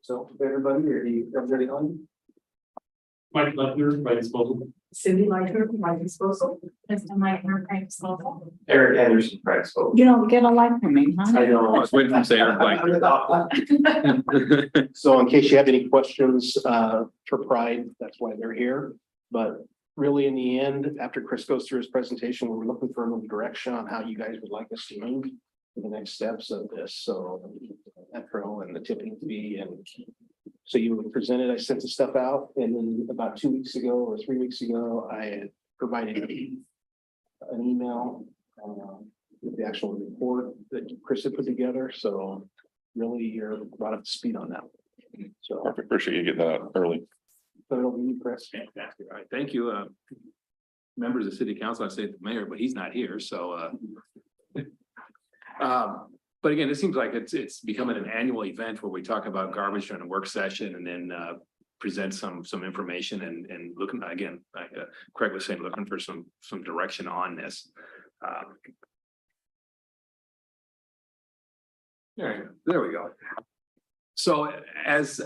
So, everybody, are you everybody on? Mike Butler, by disposal. Cindy Lighter, my disposal. Mr. Mike, her right disposal. Eric Anderson, Price. You don't get a light from me, huh? I know. I was waiting for him to say Eric. So in case you have any questions, for Pride, that's why they're here. But really, in the end, after Chris goes through his presentation, we're looking for a little direction on how you guys would like us to move to the next steps of this. So Metro and the tipping fee, and so you would present it. I sent the stuff out, and then about 2 weeks ago or 3 weeks ago, I had provided an email with the actual report that Chris had put together. So really, you're brought up to speed on that. So, Perfect. Appreciate you getting that out early. so it'll be Chris. Fantastic. All right. Thank you, members of city council. I say the mayor, but he's not here, so, but again, it seems like it's becoming an annual event where we talk about garbage during a work session and then, present some information and looking, again, like Craig was saying, looking for some direction on this. There we go. So as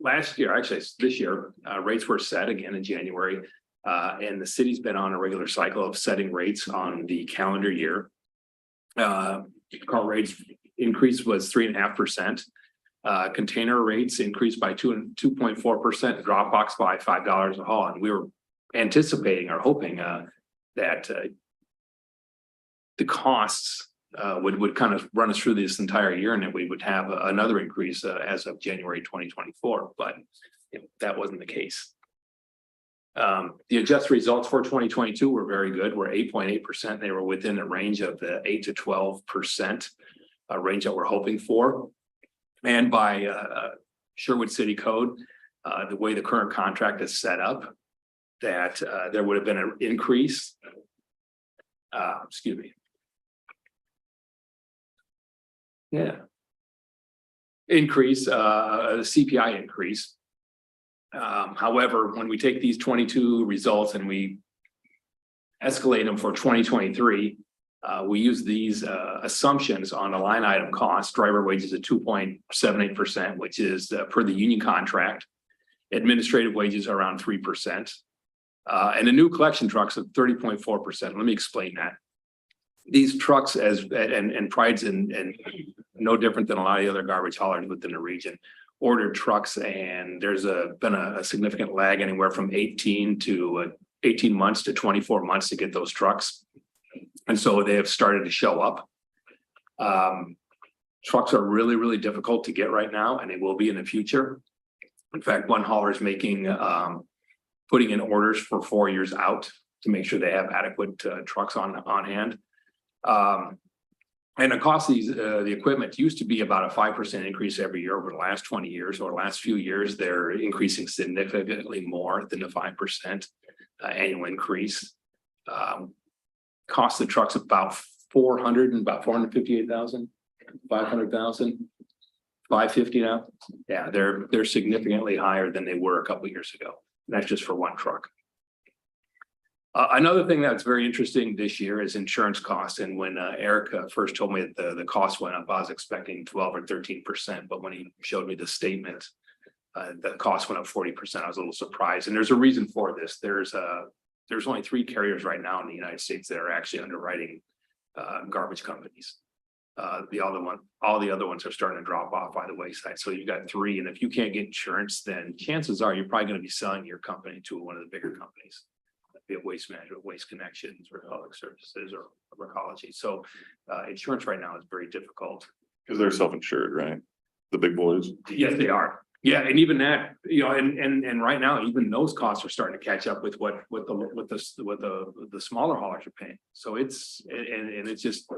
last year, actually this year, rates were set again in January. And the city's been on a regular cycle of setting rates on the calendar year. Car rates increase was 3.5%. Container rates increased by 2.4%, drop box by $5 a haul. And we were anticipating or hoping that the costs would kind of run us through this entire year and that we would have another increase as of January 2024, but that wasn't the case. The adjusted results for 2022 were very good. We're 8.8%. They were within the range of the 8 to 12% range that we're hoping for. And by Sherwood City Code, the way the current contract is set up, that there would have been an increase. Excuse me. Yeah. Increase, the CPI increase. However, when we take these 22 results and we escalate them for 2023, we use these assumptions on a line item cost, driver wages at 2.78%, which is per the union contract. Administrative wages are around 3%. And the new collection trucks at 30.4%. Let me explain that. These trucks and Pride's and no different than a lot of the other garbage haulers within the region ordered trucks, and there's been a significant lag anywhere from 18 months to 24 months to get those trucks. And so they have started to show up. Trucks are really, really difficult to get right now, and they will be in the future. In fact, one hauler is putting in orders for 4 years out to make sure they have adequate trucks on hand. And the cost of the equipment used to be about a 5% increase every year over the last 20 years or last few years. They're increasing significantly more than the 5% annual increase. Cost of trucks about 458,000, 500,000, 550 now. Yeah, they're significantly higher than they were a couple of years ago. And that's just for one truck. Another thing that's very interesting this year is insurance costs. And when Eric first told me that the cost went up, I was expecting 12 or 13%. But when he showed me the statement, the cost went up 40%. I was a little surprised. And there's a reason for this. There's only 3 carriers right now in the United States that are actually underwriting garbage companies. All the other ones are starting to drop off by the wayside. So you've got 3, and if you can't get insurance, then chances are you're probably going to be selling your company to one of the bigger companies, be it Waste Management, Waste Connections, Republic Services, or Recology. So insurance right now is very difficult Because they're self-insured, right? The big boys. Yes, they are. Yeah, and even that, and right now, even those costs are starting to catch up with what the smaller haulers are paying. So it's just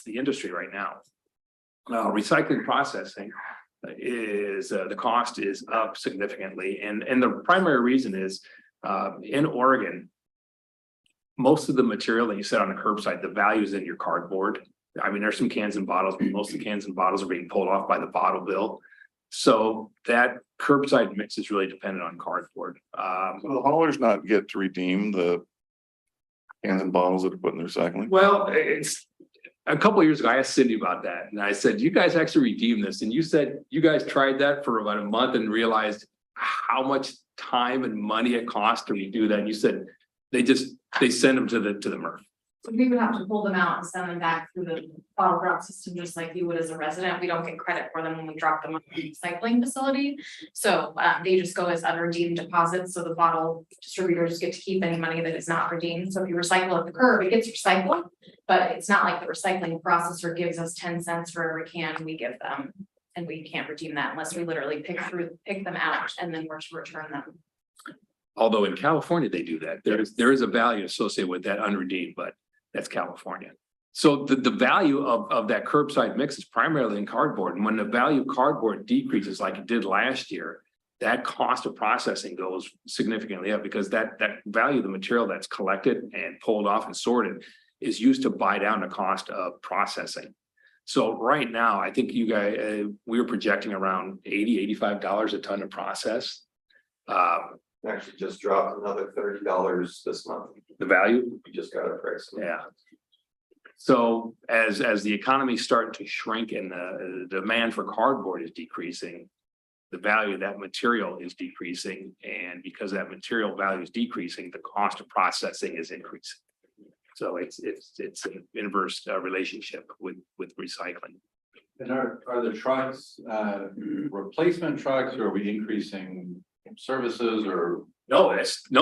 the industry right now. Recycling processing is the cost is up significantly, and the primary reason is in Oregon, most of the material that you set on the curbside, the value is in your cardboard. I mean, there's some cans and bottles, but most of the cans and bottles are being pulled off by the bottle bill. So that curbside mix is really dependent on cardboard. So the haulers not get to redeem the cans and bottles that are put in the recycling? Well, a couple of years ago, I asked Cindy about that and I said, you guys actually redeem this? And you said you guys tried that for about a month and realized how much time and money it costs to redo that. And you said they send them to the MRF. So we would have to pull them out and send them back through the bottle drop system, just like you would as a resident. We don't get credit for them when we drop them off at the recycling facility. So they just go as unredeemed deposits, so the bottle distributors get to keep any money that is not redeemed. So if you recycle at the curb, it gets recycled. But it's not like the recycling processor gives us 10 cents for every can we give them. And we can't redeem that unless we literally pick them out and then we're to return them. Although in California, they do that. There is a value associated with that unredeemed, but that's California. So the value of that curbside mix is primarily in cardboard. And when the value of cardboard decreases like it did last year, that cost of processing goes significantly up because that value of the material that's collected and pulled off and sorted is used to buy down the cost of processing. So right now, I think you guys, we were projecting around $80–85 a ton to process. Actually just dropped another $30 this month. The value. We just got a price. Yeah. So as the economy is starting to shrink and the demand for cardboard is decreasing, the value of that material is decreasing. And because that material value is decreasing, the cost of processing is increasing. So it's an inverse relationship with recycling. And are the trucks replacement trucks, or are we increasing services or? No,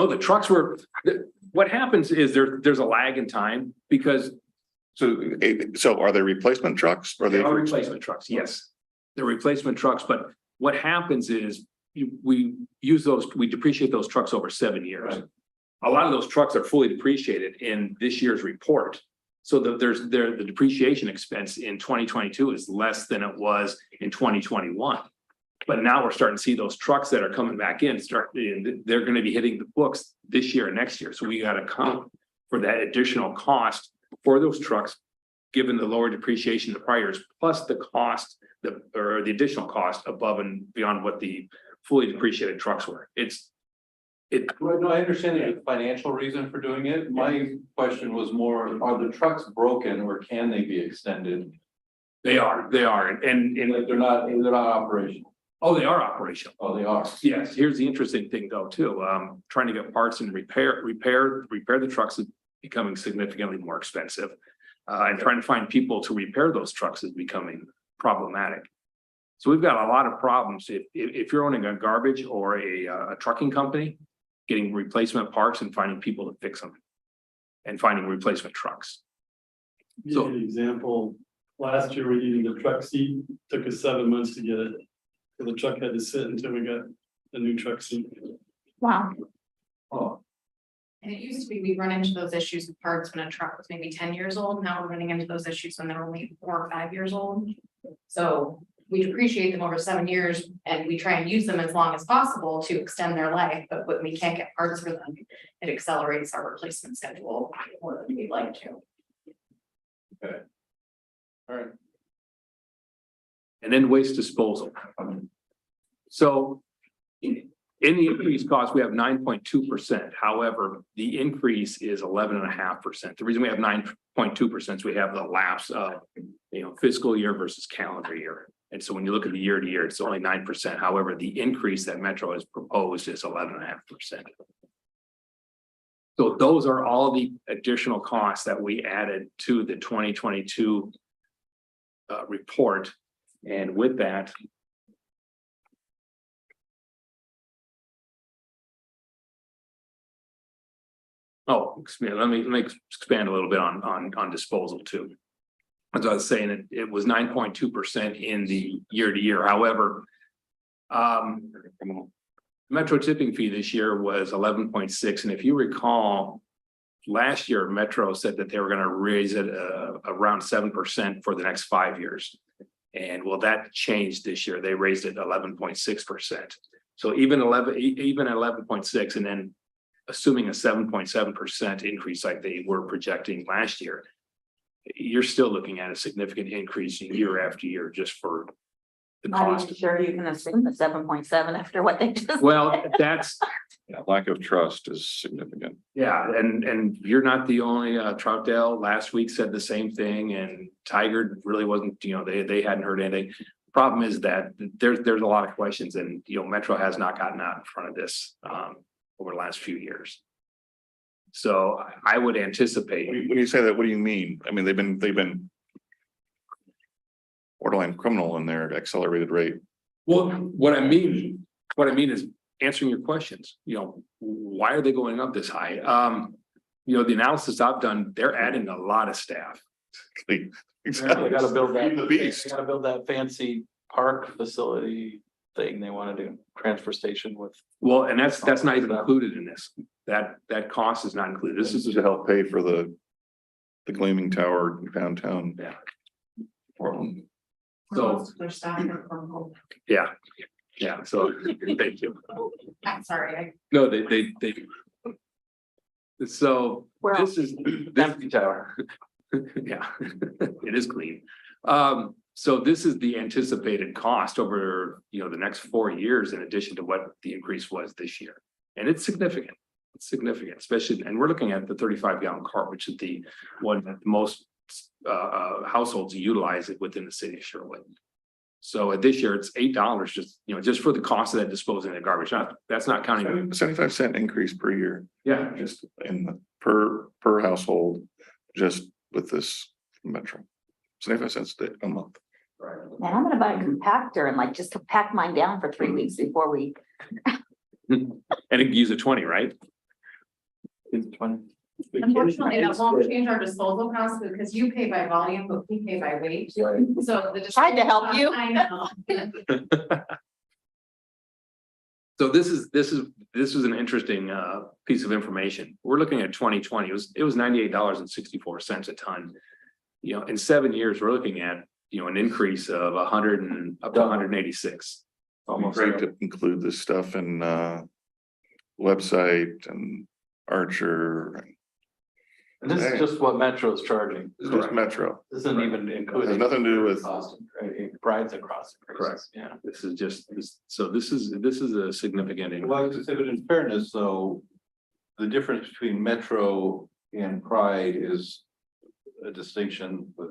the trucks were, what happens is there's a lag in time because So are they replacement trucks? Or they are replacement trucks, yes. They're replacement trucks, but what happens is we depreciate those trucks over 7 years. Right. A lot of those trucks are fully depreciated in this year's report. So the depreciation expense in 2022 is less than it was in 2021. But now we're starting to see those trucks that are coming back in, they're going to be hitting the books this year and next year. So we got to account for that additional cost for those trucks, given the lower depreciation of the prior years, plus the cost, the additional cost above and beyond what the fully depreciated trucks were. Well, no, I understand there's a financial reason for doing it. My question was more, are the trucks broken or can they be extended? They are, and Like they're not operational. oh, they are operational. Oh, they are. Yes, here's the interesting thing though, too. Trying to get parts and repair the trucks is becoming significantly more expensive. And trying to find people to repair those trucks is becoming problematic. So we've got a lot of problems. If you're owning a garbage or a trucking company, getting replacement parts and finding people to fix them and finding replacement trucks. So an example, last year we needed a truck seat, took us 7 months to get it. So the truck had to sit until we got a new truck seat. Wow. Oh, And it used to be, we run into those issues with parts when a truck was maybe 10 years old. Now we're running into those issues when they're only 4 or 5 years old. So we depreciate them over 7 years and we try and use them as long as possible to extend their life. But when we can't get parts for them, it accelerates our replacement schedule more than we'd like to. okay. All right. And then waste disposal. So in the increased cost, we have 9.2%. However, the increase is 11.5%. The reason we have 9.2% is we have the lapse of, fiscal year versus calendar year. And so when you look at the year to year, it's only 9%. However, the increase that Metro has proposed is 11.5%. So those are all the additional costs that we added to the 2022 report. And with that, let me expand a little bit on disposal too. As I was saying, it was 9.2% in the year to year. However, Metro tipping fee this year was 11.6. And if you recall, last year, Metro said that they were going to raise it around 7% for the next 5 years. And well, that changed this year. They raised it 11.6%. So even 11.6, and then assuming a 7.7% increase like they were projecting last year, you're still looking at a significant increase year after year just for the Not cost. even sure you can assume the 7.7 after what they just. Well, that's, Yeah, lack of trust is significant. yeah, and you're not the only, Troutdale last week said the same thing, and Tiger really wasn't, they hadn't heard anything. Problem is that there's a lot of questions, and, Metro has not gotten out in front of this, over the last few years. So I would anticipate. When you say that, what do you mean? I mean, they've been borderline criminal in their accelerated rate. Well, what I mean is answering your questions, why are they going up this high? The analysis I've done, they're adding a lot of staff. Exactly. They gotta build that, The they beast. gotta build that fancy park facility thing they wanna do, transfer station with. Well, and that's not even included in this. That cost is not included. This is To help pay for the gleaming tower downtown. Yeah. Portland. So- Most of their staff are from home. Yeah, so thank you. I'm sorry, No, they. So Well- this is, Empty tower. yeah, it is clean. So this is the anticipated cost over, the next 4 years in addition to what the increase was this year. And it's significant. It's significant, especially, and we're looking at the 35-gallon cart, which is the one that most households utilize it within the city of Sherwood. So this year it's $8 just for the cost of that disposing of the garbage. That's not counting. 75 cent increase per year, Yeah, just in the per household, just with this Metro. 75 cents a month. Man, I'm gonna buy a compactor and just to pack mine down for 3 weeks before we. and it can use a 20, right? unfortunately, that won't change our disposal costs because you pay by volume, but we pay by weight. So the. Tried to help you. I know. So this is an interesting piece of information. We're looking at 2020. It was $98.64 a ton. In 7 years, we're looking at an increase of 100 and up to 186. Almost great to include this stuff in website and Archer. And this is just what Metro is charging. It's just Metro. This isn't even including. Has nothing to do with- cost, right? It rides across. Correct. Yeah. This is just this. So this is a significant increase. Well, I was gonna say, but in fairness, though, the difference between Metro and Pride is a distinction, but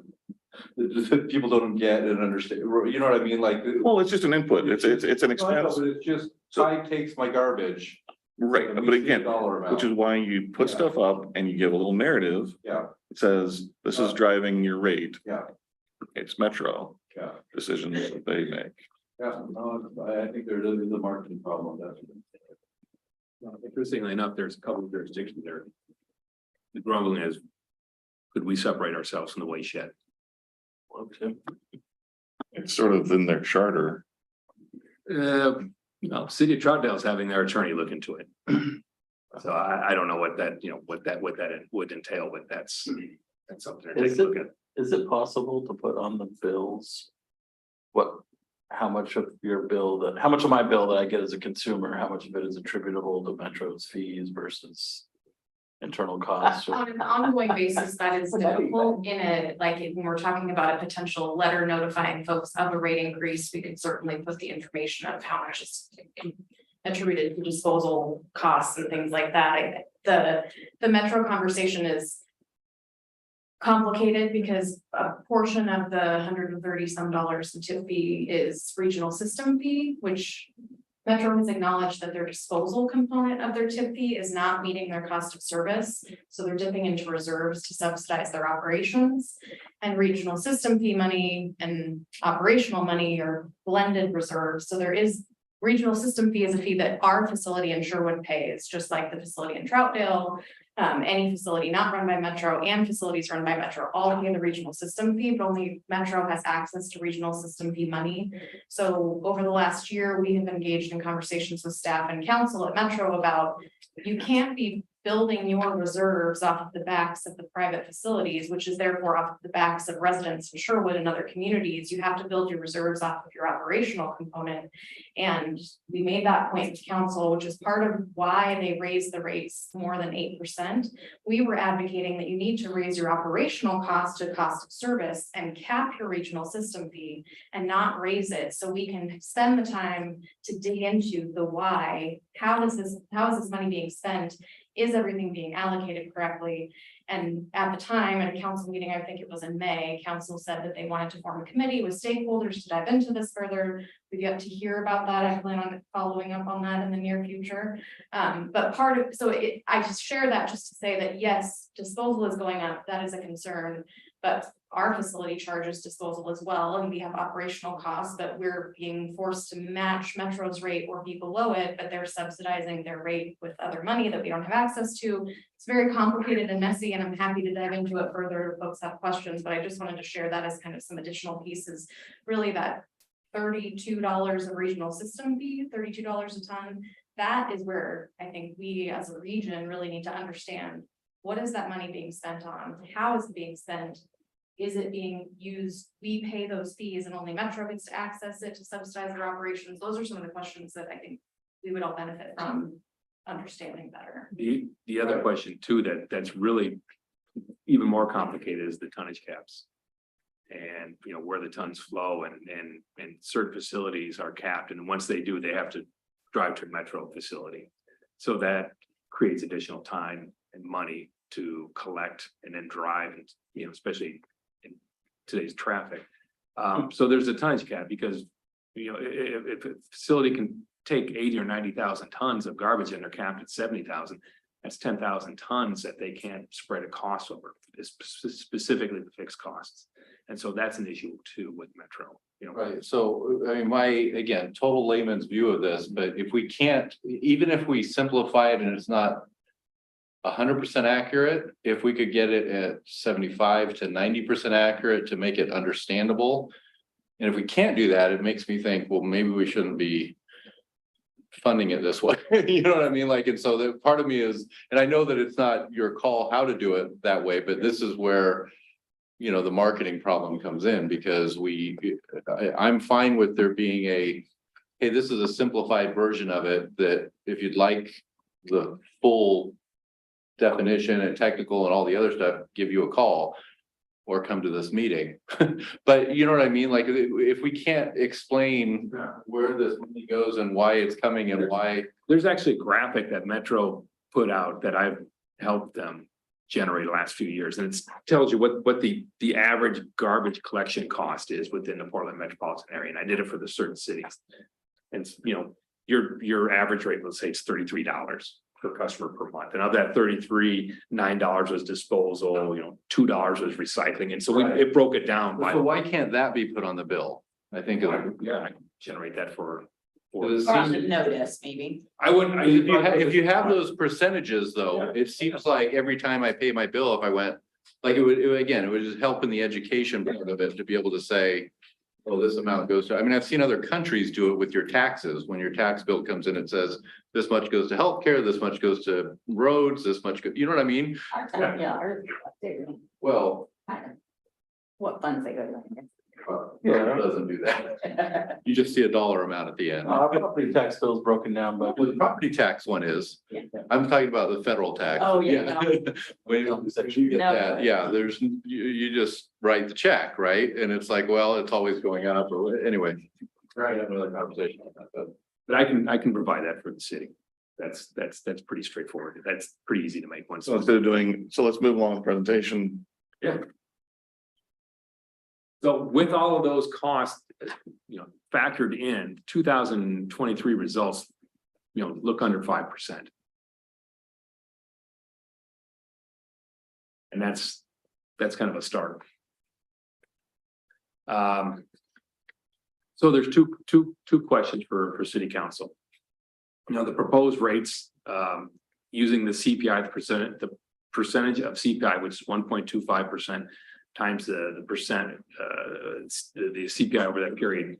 that people don't get and understand, you know what I mean, like. Well, it's just an input. It's an No, I know, expense. but it's just, Pride takes my garbage. Right, and we but see a again, dollar amount. which is why you put Yeah. stuff up and you give a little narrative. Yeah, It says, this is driving your rate. yeah, It's Metro yeah, decisions that they make. yeah, no, I think there is a marketing problem, that's. Interestingly enough, there's a couple of jurisdictions there. The grumbling is, could we separate ourselves from the waste shed? It's sort of in their charter. City of Troutdale is having their attorney look into it. So I don't know what that, what that would entail, but that's something to take a look at. Is it possible to put on the bills? How much of my bill that I get as a consumer, how much of it is attributable to Metro's fees versus internal costs? On an ongoing basis, that is difficult when we're talking about a potential letter notifying folks of a rate increase, we could certainly put the information of how much is attributed to disposal costs and things like that. The Metro conversation is complicated because a portion of the $130 some the tip fee is regional system fee, which Metro has acknowledged that their disposal component of their tip fee is not meeting their cost of service. So they're dipping into reserves to subsidize their operations, and regional system fee money and operational money are blended reserves. So there is regional system fee is a fee that our facility in Sherwood pays, just like the facility in Troutdale. Any facility not run by Metro and facilities run by Metro all pay the regional system fee, but only Metro has access to regional system fee money. So over the last year, we have engaged in conversations with staff and council at Metro about, you can't be building your reserves off of the backs of the private facilities, which is therefore off of the backs of residents in Sherwood and other communities, you have to build your reserves off of your operational component. And we made that point to council, which is part of why they raised the rates more than 8%. We were advocating that you need to raise your operational cost to cost of service and cap your regional system fee and not raise it, so we can spend the time to dig into the why. How is this money being spent? Is everything being allocated correctly? And at the time, at a council meeting, I think it was in May, council said that they wanted to form a committee with stakeholders to dive into this further. We've yet to hear about that. I plan on following up on that in the near future. But I just share that just to say that yes, disposal is going up. That is a concern. But our facility charges disposal as well, and we have operational costs, but we're being forced to match Metro's rate or be below it, but they're subsidizing their rate with other money that we don't have access to. It's very complicated and messy, and I'm happy to dive into it further if folks have questions, but I just wanted to share that as kind of some additional pieces. Really, that $32 a regional system fee, $32 a ton, that is where I think we as a region really need to understand, what is that money being spent on? How is it being spent? Is it being used? We pay those fees and only Metro gets to access it to subsidize their operations. Those are some of the questions that I think we would all benefit from understanding better. The other question too, that's really even more complicated is the tonnage caps. And where the tons flow and certain facilities are capped, and once they do, they have to drive to a Metro facility. So that creates additional time and money to collect and then drive, and especially in today's traffic. So there's a tonnage cap because if a facility can take 80 or 90,000 tons of garbage and they're capped at 70,000, that's 10,000 tons that they can't spread a cost over, specifically the fixed costs. And so that's an issue too with Metro. Right, so I mean, again, total layman's view of this, but if we can't, even if we simplify it and it's not 100% accurate, if we could get it at 75 to 90% accurate to make it understandable. And if we can't do that, it makes me think, well, maybe we shouldn't be funding it this way. You know what I mean? Like, and so that part of me is, and I know that it's not your call how to do it that way, but this is where the marketing problem comes in, because I'm fine with there being hey, this is a simplified version of it, that if you'd like the full definition and technical and all the other stuff, give you a call or come to this meeting. But you know what I mean? Like, if we can't explain where this money goes and why it's coming and why. There's actually a graphic that Metro put out that I've helped them generate the last few years, and it tells you what the average garbage collection cost is within the Portland metropolitan area. And I did it for the certain cities. And your average rate, let's say it's $33 per customer per month. And of that 33, $9 was disposal, $2 was recycling. And so it broke it down by. So why can't that be put on the bill? I think. I can generate that for. Or on the notice, maybe. I wouldn't. If you have those percentages though, it seems like every time I pay my bill, if I went, like it would just help in the education part of it to be able to say, oh, this amount goes to, I mean, I've seen other countries do it with your taxes. When your tax bill comes in, it says this much goes to healthcare, this much goes to roads, this much, you know what I mean? Well. What funds they go to. It doesn't do that. You just see a dollar amount at the end. Our property tax bill is broken down, but. Well, the property tax one is, Yeah. I'm talking about the federal tax. Oh, yeah. When you get that, yeah, you just write the check, right? And it's like, well, it's always going up, or anyway. Right, have another conversation on that, But I can provide that for the city. That's pretty straightforward. That's pretty easy to make once. So instead of let's move along with the presentation. Yeah. So with all of those costs, factored in, 2023 results, look under 5%. And that's kind of a start. So there's two questions for city council. The proposed rates, using the CPI, the percentage of CPI, which is 1.25%. Times the percent, the CPI over that period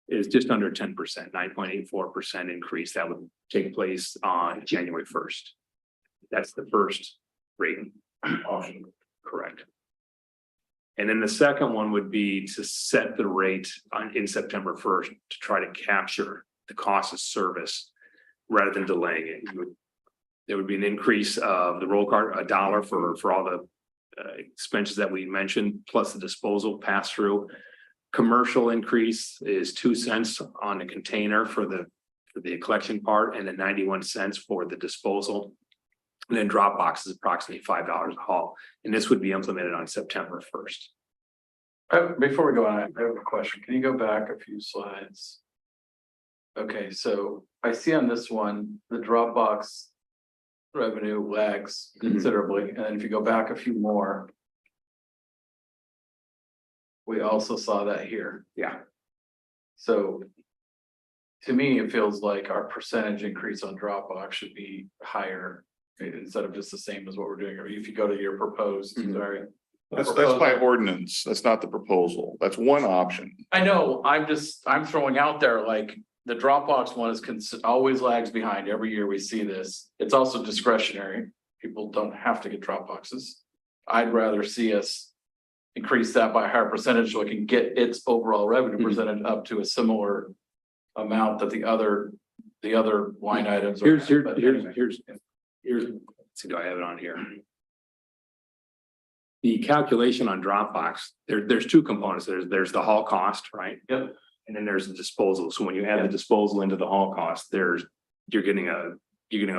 is just under 10%, 9.84% increase. That would take place on January 1st. That's the first rate option, correct. And then the second one would be to set the rate in September first to try to capture the cost of service rather than delaying it. There would be an increase of the roll card, $1 for all the expenses that we mentioned, plus the disposal pass through. Commercial increase is 2 cents on a container for the collection part, and then 91 cents for the disposal. And then Dropbox is approximately $5 a haul, and this would be implemented on September 1st. Before we go on, I have a question. Can you go back a few slides? Okay, so I see on this one, the Dropbox revenue lags considerably, and then if you go back a few more. We also saw that here. Yeah. So. To me, it feels like our percentage increase on Dropbox should be higher, right, instead of just the same as what we're doing. Or if you go to your proposed, sorry. That's by ordinance. That's not the proposal. That's one option. I know, I'm throwing out there like the Dropbox one is always lags behind. Every year we see this. It's also discretionary. People don't have to get Dropboxes. I'd rather see us increase that by a higher percentage so it can get its overall revenue percentage up to a similar amount that the other line items. are Here's, at. But anyway. let's see, do I have it on here? The calculation on Dropbox, there's two components. There's the haul cost, right? Yep. And then there's the disposal. So when you add the disposal into the haul cost, you're getting a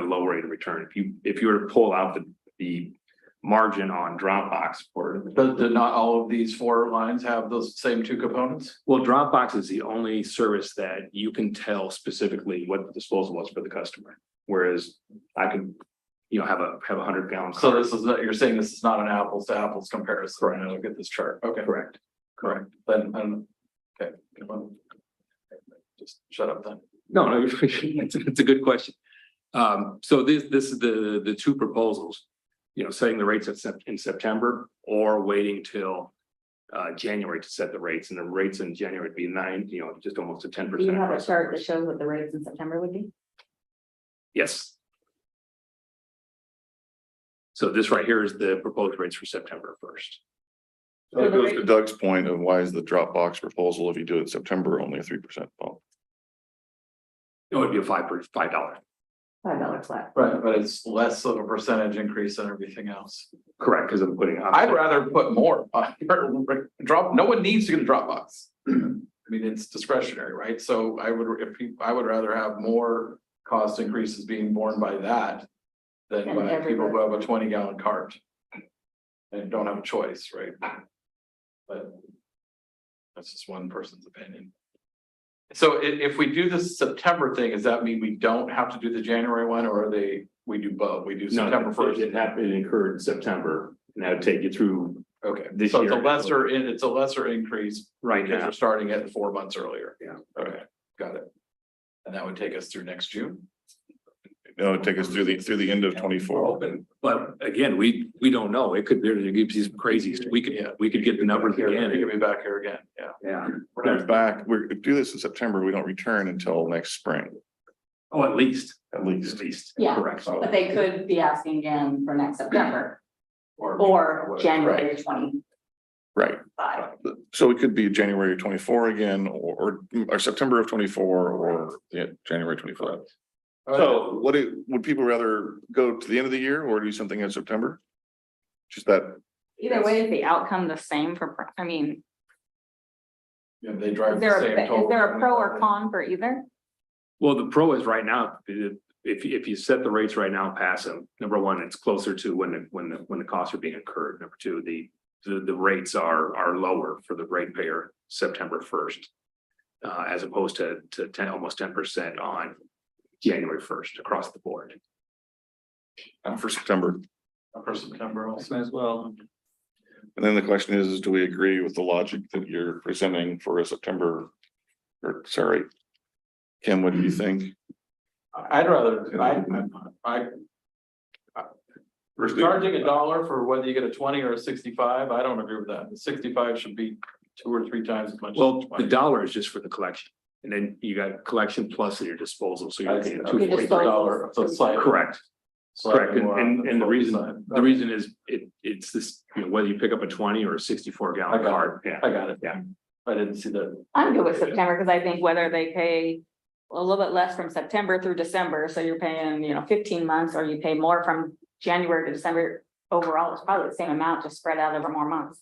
low rate of return. If you were to pull out the margin on Dropbox for. But not all of these 4 lines have those same 2 components? Well, Dropbox is the only service that you can tell specifically what the disposal was for the customer. Whereas I can, have a 100-gallon. So this is not, you're saying this is not an apples to apples comparison. Right. I look at this chart. Okay. Correct. Then, okay. Just shut up then. No, it's a good question. So this is the 2 proposals. Setting the rates in September or waiting till January to set the rates, and the rates in January would be 9, just almost a 10%. Do you have a chart that shows what the rates in September would be? Yes. So this right here is the proposed rates for September 1st. So it goes to Doug's point of why is the Dropbox proposal, if you do it in September, only a 3% bump? It would be a $5. $5 flat. Right, but it's less of a percentage increase than everything else. Correct, because I'm putting. I'd rather put more no one needs to get a Dropbox. I mean, it's discretionary, right? So I would rather have more cost increases being borne by that. Than And by people who everybody. have a 20-gallon cart. And don't have a choice, right? But. That's just one person's opinion. So if we do this September thing, does that mean we don't have to do the January one, or we do both? We do September 1st? It incurred in September, and that would take you through. Okay, This so it's year. it's a lesser increase Right because now. we're starting it 4 months earlier. Yeah. Okay, got it. And that would take us through next June. No, it'd take us through the end of 24. But again, we don't know. It could be some crazies. We could get the numbers You're again. gonna be back here again, yeah. Yeah. We're not back, we do this in September, we don't return until next spring, Oh, at least. at least. Yeah. Correct. But they could be asking again for next September or January 25. Right, so it could be January 24 again, or September of 24, or January 25. So would people rather go to the end of the year or do something in September? Just that, Either way, is the outcome the same Yeah, they drive is the there same a total. pro or con for either? Well, the pro is right now, if you set the rates right now, pass them. Number one, it's closer to when the costs are being incurred. Number two, the rates are lower for the ratepayer September 1st. As opposed to almost 10% on January 1st across the board. for September. For September also. As well. And then the question is, do we agree with the logic that you're presenting for a September? Or sorry, Kim, what do you think? I'd rather, charging $1 for whether you get a 20 or a 65, I don't agree with that. The 65 should be 2 or 3 times as much. as Well, the 20. dollar is just for the collection. And then you got collection plus your disposal. So you're looking at Okay, just $2.45. $1, so it's like. Correct. Correct, and the reason is it's this, whether you pick up a 20 or a 64 I gallon got cart. it, I got it. Yeah. I didn't see that. I'm good with September, because I think whether they pay a little bit less from September through December, so you're paying, 15 months, or you pay more from January to December, overall, it's probably the same amount, just spread out over more months.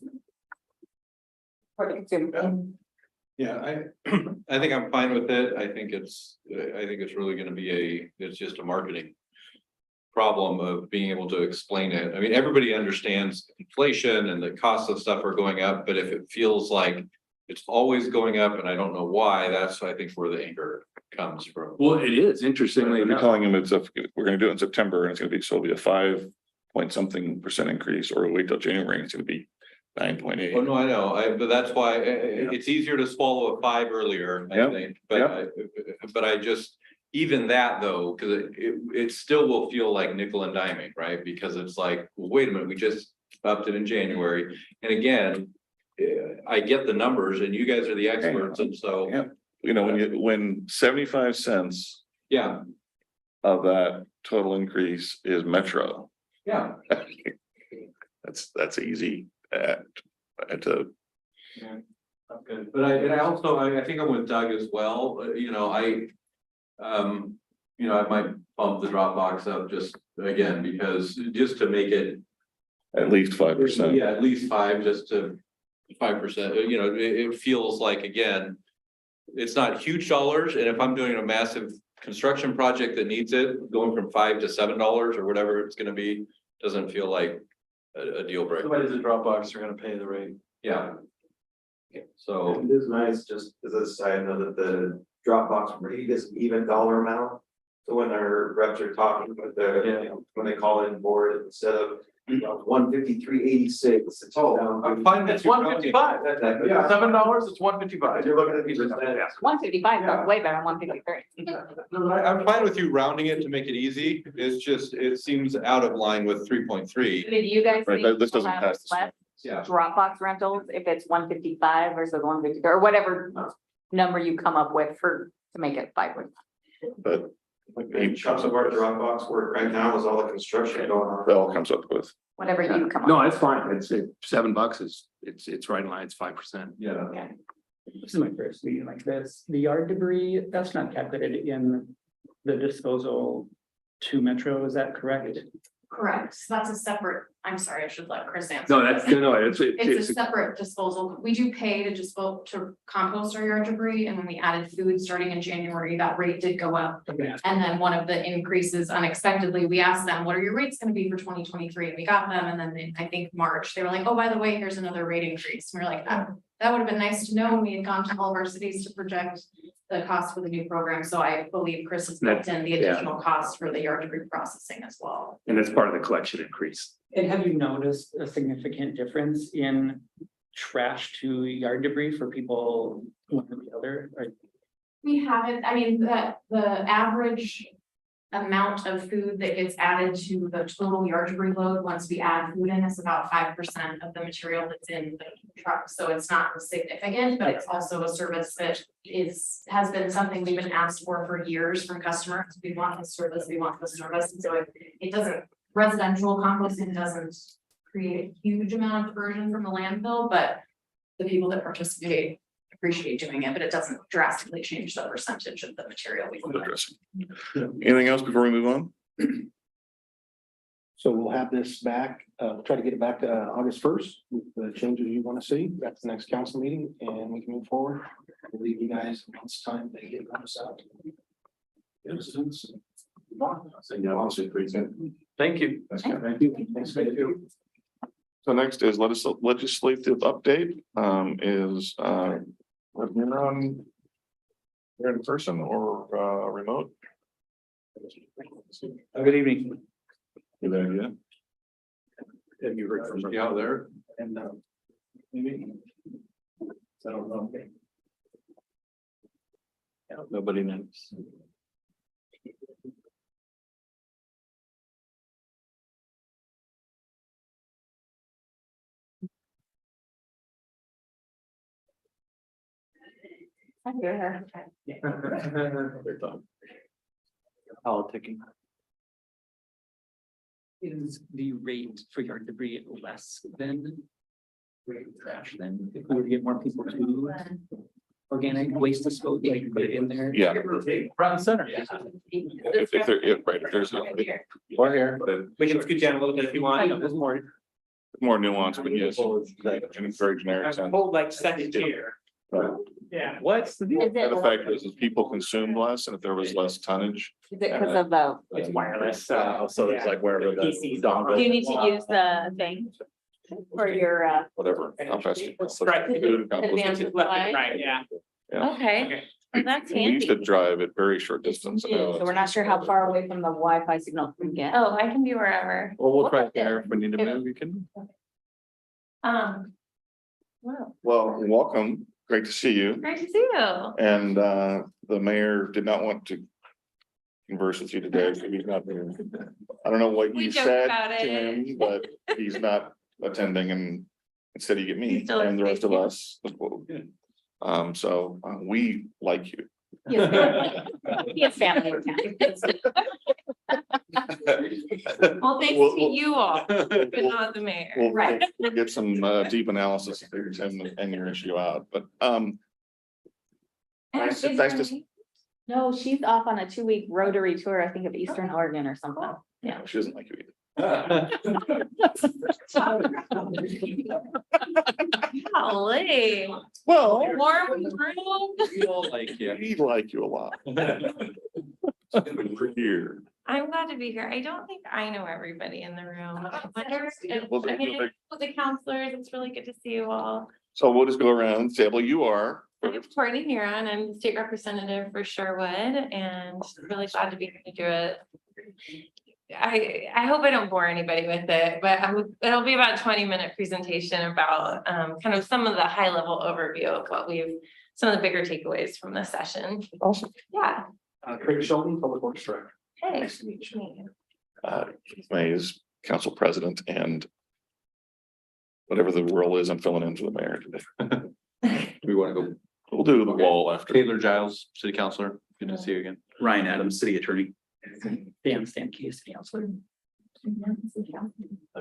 For the consumer. Yeah, I think I'm fine with it. I think it's really gonna be it's just a marketing problem of being able to explain it. I mean, everybody understands inflation and the costs of stuff are going up, but if it feels like it's always going up and I don't know why, that's, I think, where the anger comes from. Well, it is interestingly We're enough. telling them we're gonna do it in September and it's gonna be, so it'll be a 5 point something% increase, or wait till January, and it's gonna be 9.8. Oh, no, I know, but that's why it's easier to swallow a 5 earlier, I Yep, think, but I just. Even that though, because it still will feel like nickel and diming, right? Because it's like, well, wait a minute, we just upped it in January. And again, I get the numbers and you guys are the experts, and so. Yeah. When 75 cents Yeah, of that total increase is Metro, yeah, that's easy to. okay, but I think I'm with Doug as well, I might bump the Dropbox up just again, because just to make it. At least 5%. Yeah, at least 5, just to 5%, it feels like, again. It's not huge dollars, and if I'm doing a massive construction project that needs it, going from $5 to $7 or whatever it's gonna be, doesn't feel like a deal breaker. Somebody's a Dropbox are gonna pay the rate. Yeah. So, It is nice, just as a side note, that the Dropbox rate is an even dollar amount. So when their reps are talking with when they call in board, instead of 153.86, it's all. I'm fine with It's $155. Yeah. $7, it's $155. You're looking at these. 155 sounds way better than 153. I'm fine with you rounding it to make it easy. It's just, it seems out of line with 3.3. Did you guys Right, think this doesn't we'll have pass this less Yeah. Dropbox rentals if it's 155 versus 150, or whatever number you come up with to make it 5? But Big chunks of our Dropbox work right now is all the construction going on. that all comes up with. Whatever you come up. No, it's fine. It's $7 is, it's right in line. It's 5%. Yeah. This is my first meeting like this. The yard debris, that's not calculated in the disposal to Metro, is that correct? Correct, so that's a separate, I'm sorry, I should let Chris answer. No, it's It's a separate disposal. We do pay to to compost our yard debris, and when we added food starting in January, that rate did go up. Okay. And then one of the increases unexpectedly, we asked them, what are your rates gonna be for 2023? And we got them, and then in, I think, March, they were like, oh, by the way, here's another rate increase. And we we're like, that would have been nice to know when we had gone to all of our cities to project the cost for the new program. So I believe Chris has built in the additional cost for the yard debris processing as well. And it's part of the collection increase. And have you noticed a significant difference in trash to yard debris for people one or the other? Or We haven't, I mean, the average amount of food that gets added to the total yard debris load, once we add food in, is about 5% of the material that's in the truck. So it's not significant, but it's also a service that has been something we've been asked for years from customers. We want the service, And so it doesn't, residential composting doesn't create a huge amount of diversion from the landfill, but the people that participate appreciate doing it, but it doesn't drastically change the percentage of the material we put in. Anything else before we move on? So we'll have this back, try to get it back to August 1st, with the changes you want to see. That's the next council meeting, and we can move forward. We'll leave you guys a month's time to get this out. Thank you. Thank you. Thanks. So next is legislative update, is, you're on. You're in person or, remote? Good evening. Good idea. Have you heard from Yeah, there. And maybe. I don't know. Nobody knows. Politicking. Is the rate for yard debris less than rate of trash then? If we were to get more people to organic waste disposal, like put it in there? Yeah. Front and center. If there's no, Or here. We can scoot down a little bit if you I want. know, there's more nuance, but yes, in a very generic sense. Hold like second tier. Right. Yeah. What's the deal? Is The it fact is people consumed less, and if there was less tonnage, because of the, It's wireless. So there's like wherever the PCs. dongle. do you need to use the thing for your, whatever. Compost. Right. Food, compost. Advanced supply? Right, yeah. Okay, Okay. well, that's We used to handy. drive at very short distance. and now So we're not sure how far away from the Wi-Fi signal we get. Oh, I can be wherever. Well, we'll try it there. If we need to move, you can. Wow, Well, welcome. Great to see you. great to see you. And the mayor did not want to converse with you today, so he's not there. I don't know what We you joked said about to it. him, but he's not attending, and instead you get me He still and the rest of looks us. So we like you. He has family in town. Well, thanks We'll- to you all, but We'll not the mayor. we'll get some deep analysis to figure Tim and your issue out, but nice to- No, she's off on a 2-week Rotary tour, I think of Eastern Oregon or something. Yeah. she doesn't like you either. Golly, Well, warm room. We all like you. we like you a lot. For here. I'm glad to be here. I don't think I know everybody in the room. I wonder if- Well, I mean, with the counselors, it's really good to see you all. So we'll just go around and say, well, you are. I'm Courtney Huron. I'm the state representative for Sherwood and really glad to be here to do it. I hope I don't bore anybody with it, but it'll be about a 20-minute presentation about kind of some of the high level overview of some of the bigger takeaways from this session. Awesome. Yeah. Craig Sheldon, Public Works Director. Hey. Nice to meet you. Keith May is council president and whatever the role is, I'm filling in for the mayor today. We want to go. We'll do the wall after. Taylor Giles, city councilor. Good to see you again. Ryan Adams, city attorney. Dan Stankey, city councilor.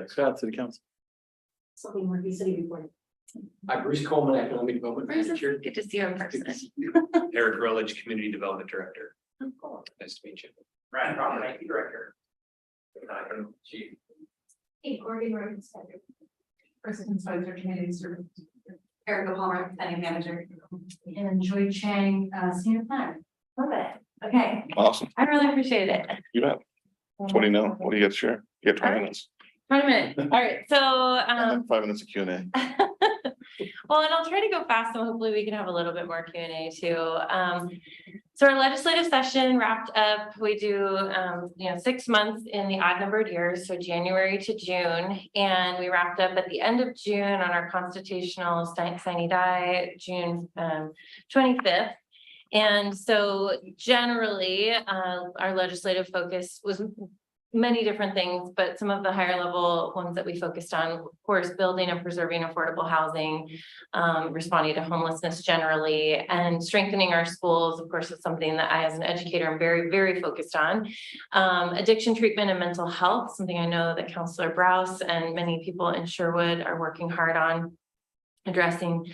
Scott, city council. Something where he said before. Bruce Coleman, Economic Development Bruce, it's Manager. good to see you in person. Eric Rutledge, Community Development Director. Oh, cool. Nice to meet you. Ryan Crawford, IT Director. Chief. Hey, Oregon Road Center. President Spicer, Community Service. Erica Palmer, Planning Manager. And Joy Chang, Senior Planner. Love it. Okay, Awesome. I really appreciate it. You bet. What do you know? What do you got to share? You got 20 minutes. 20 minutes. All right, so 5 minutes of Q&A. well, and I'll try to go fast, so hopefully we can have a little bit more Q&A too. So our legislative session wrapped up. We do 6 months in the odd numbered years, so January to June, and we wrapped up at the end of June on our constitutional sine die, June 25th. And so generally, our legislative focus was many different things, but some of the higher level ones that we focused on, of course, building and preserving affordable housing, responding to homelessness generally, and strengthening our schools, of course, is something that I, as an educator, am very, very focused on. Addiction treatment and mental health, something I know that Councilor Browse and many people in Sherwood are working hard on addressing.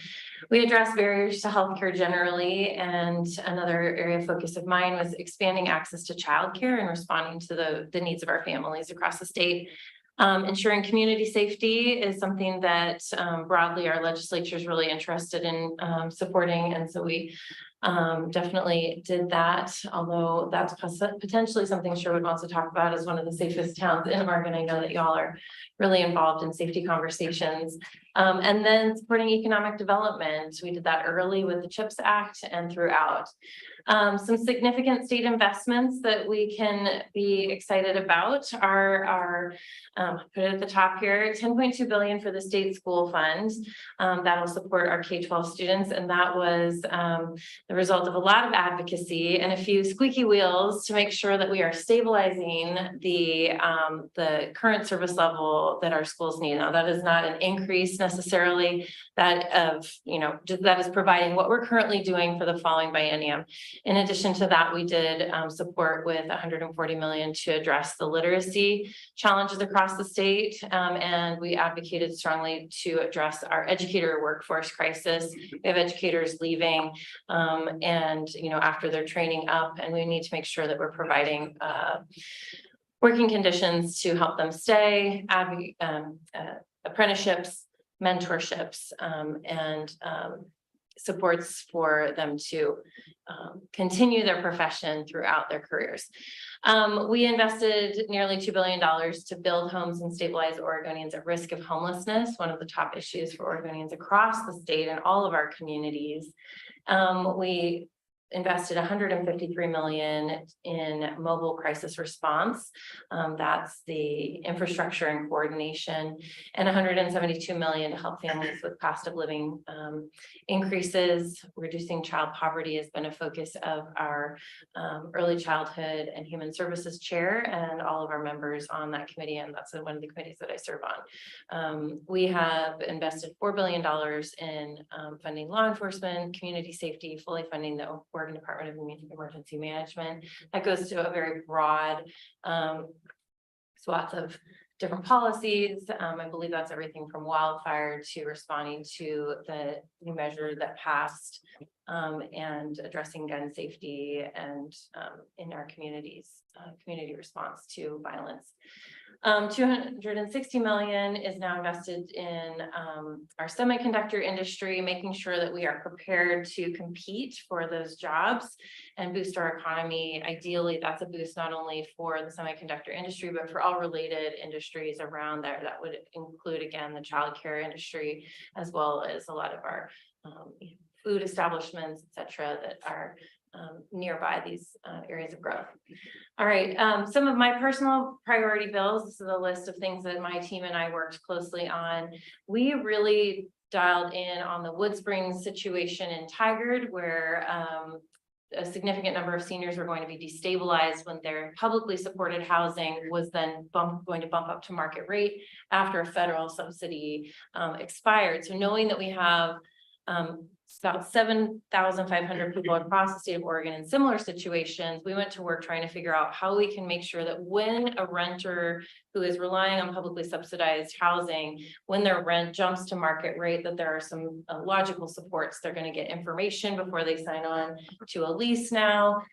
We address barriers to healthcare generally, and another area of focus of mine was expanding access to childcare and responding to the needs of our families across the state. Ensuring community safety is something that broadly our legislature is really interested in supporting, and so we definitely did that, although that's potentially something Sherwood wants to talk about as one of the safest towns in Oregon. I know that y'all are really involved in safety conversations. And then supporting economic development. We did that early with the CHIPS Act and throughout. Some significant state investments that we can be excited about are put it at the top here, 10.2 billion for the state school fund. That'll support our K-12 students. And that was the result of a lot of advocacy and a few squeaky wheels to make sure that we are stabilizing the current service level that our schools need. Now, that is not an increase necessarily, that is providing what we're currently doing for the following biennium. In addition to that, we did support with 140 million to address the literacy challenges across the state. And we advocated strongly to address our educator workforce crisis. We have educators leaving and, you know, after their training up, and we need to make sure that we're providing working conditions to help them stay, apprenticeships, mentorships, and supports for them to continue their profession throughout their careers. We invested nearly $2 billion to build homes and stabilize Oregonians at risk of homelessness, one of the top issues for Oregonians across the state and all of our communities. We invested 153 million in mobile crisis response. That's the infrastructure and coordination, and 172 million to help families with cost of living increases. Reducing child poverty has been a focus of our early childhood and human services chair and all of our members on that committee, and that's one of the committees that I serve on. We have invested $4 billion in funding law enforcement, community safety, fully funding the Oregon Department of Emergency Management. That goes to a very broad swath of different policies. I believe that's everything from wildfire to responding to the new measure that passed and addressing gun safety and in our communities, community response to violence. 260 million is now invested in our semiconductor industry, making sure that we are prepared to compete for those jobs and boost our economy. Ideally, that's a boost not only for the semiconductor industry, but for all related industries around there. That would include, again, the childcare industry, as well as a lot of our food establishments, et cetera, that are nearby these areas of growth. All right, some of my personal priority bills. This is a list of things that my team and I worked closely on. We really dialed in on the Wood Springs situation in Tigard, where a significant number of seniors were going to be destabilized when their publicly supported housing was then going to bump up to market rate after a federal subsidy expired. So knowing that we have about 7,500 people across the state of Oregon in similar situations, we went to work trying to figure out how we can make sure that when a renter who is relying on publicly subsidized housing, when their rent jumps to market rate, that there are some logical supports. They're going to get information before they sign on to a lease now.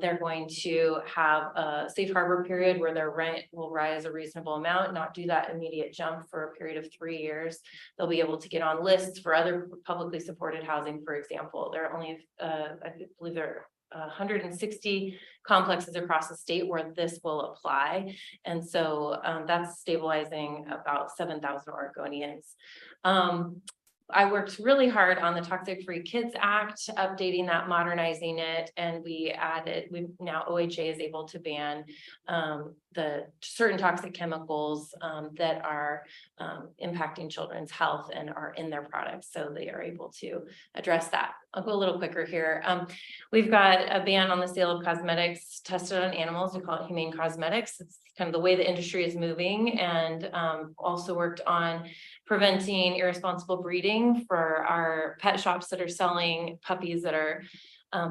They're going to have a safe harbor period where their rent will rise a reasonable amount, not do that immediate jump for a period of 3 years. They'll be able to get on lists for other publicly supported housing, for example. There are only, I believe there are 160 complexes across the state where this will apply. And so that's stabilizing about 7,000 Oregonians. I worked really hard on the Toxic Free Kids Act, updating that, modernizing it, and now OHA is able to ban the certain toxic chemicals that are impacting children's health and are in their products, so they are able to address that. I'll go a little quicker here. We've got a ban on the sale of cosmetics tested on animals. We call it humane cosmetics. It's kind of the way the industry is moving, and also worked on preventing irresponsible breeding for our pet shops that are selling puppies that are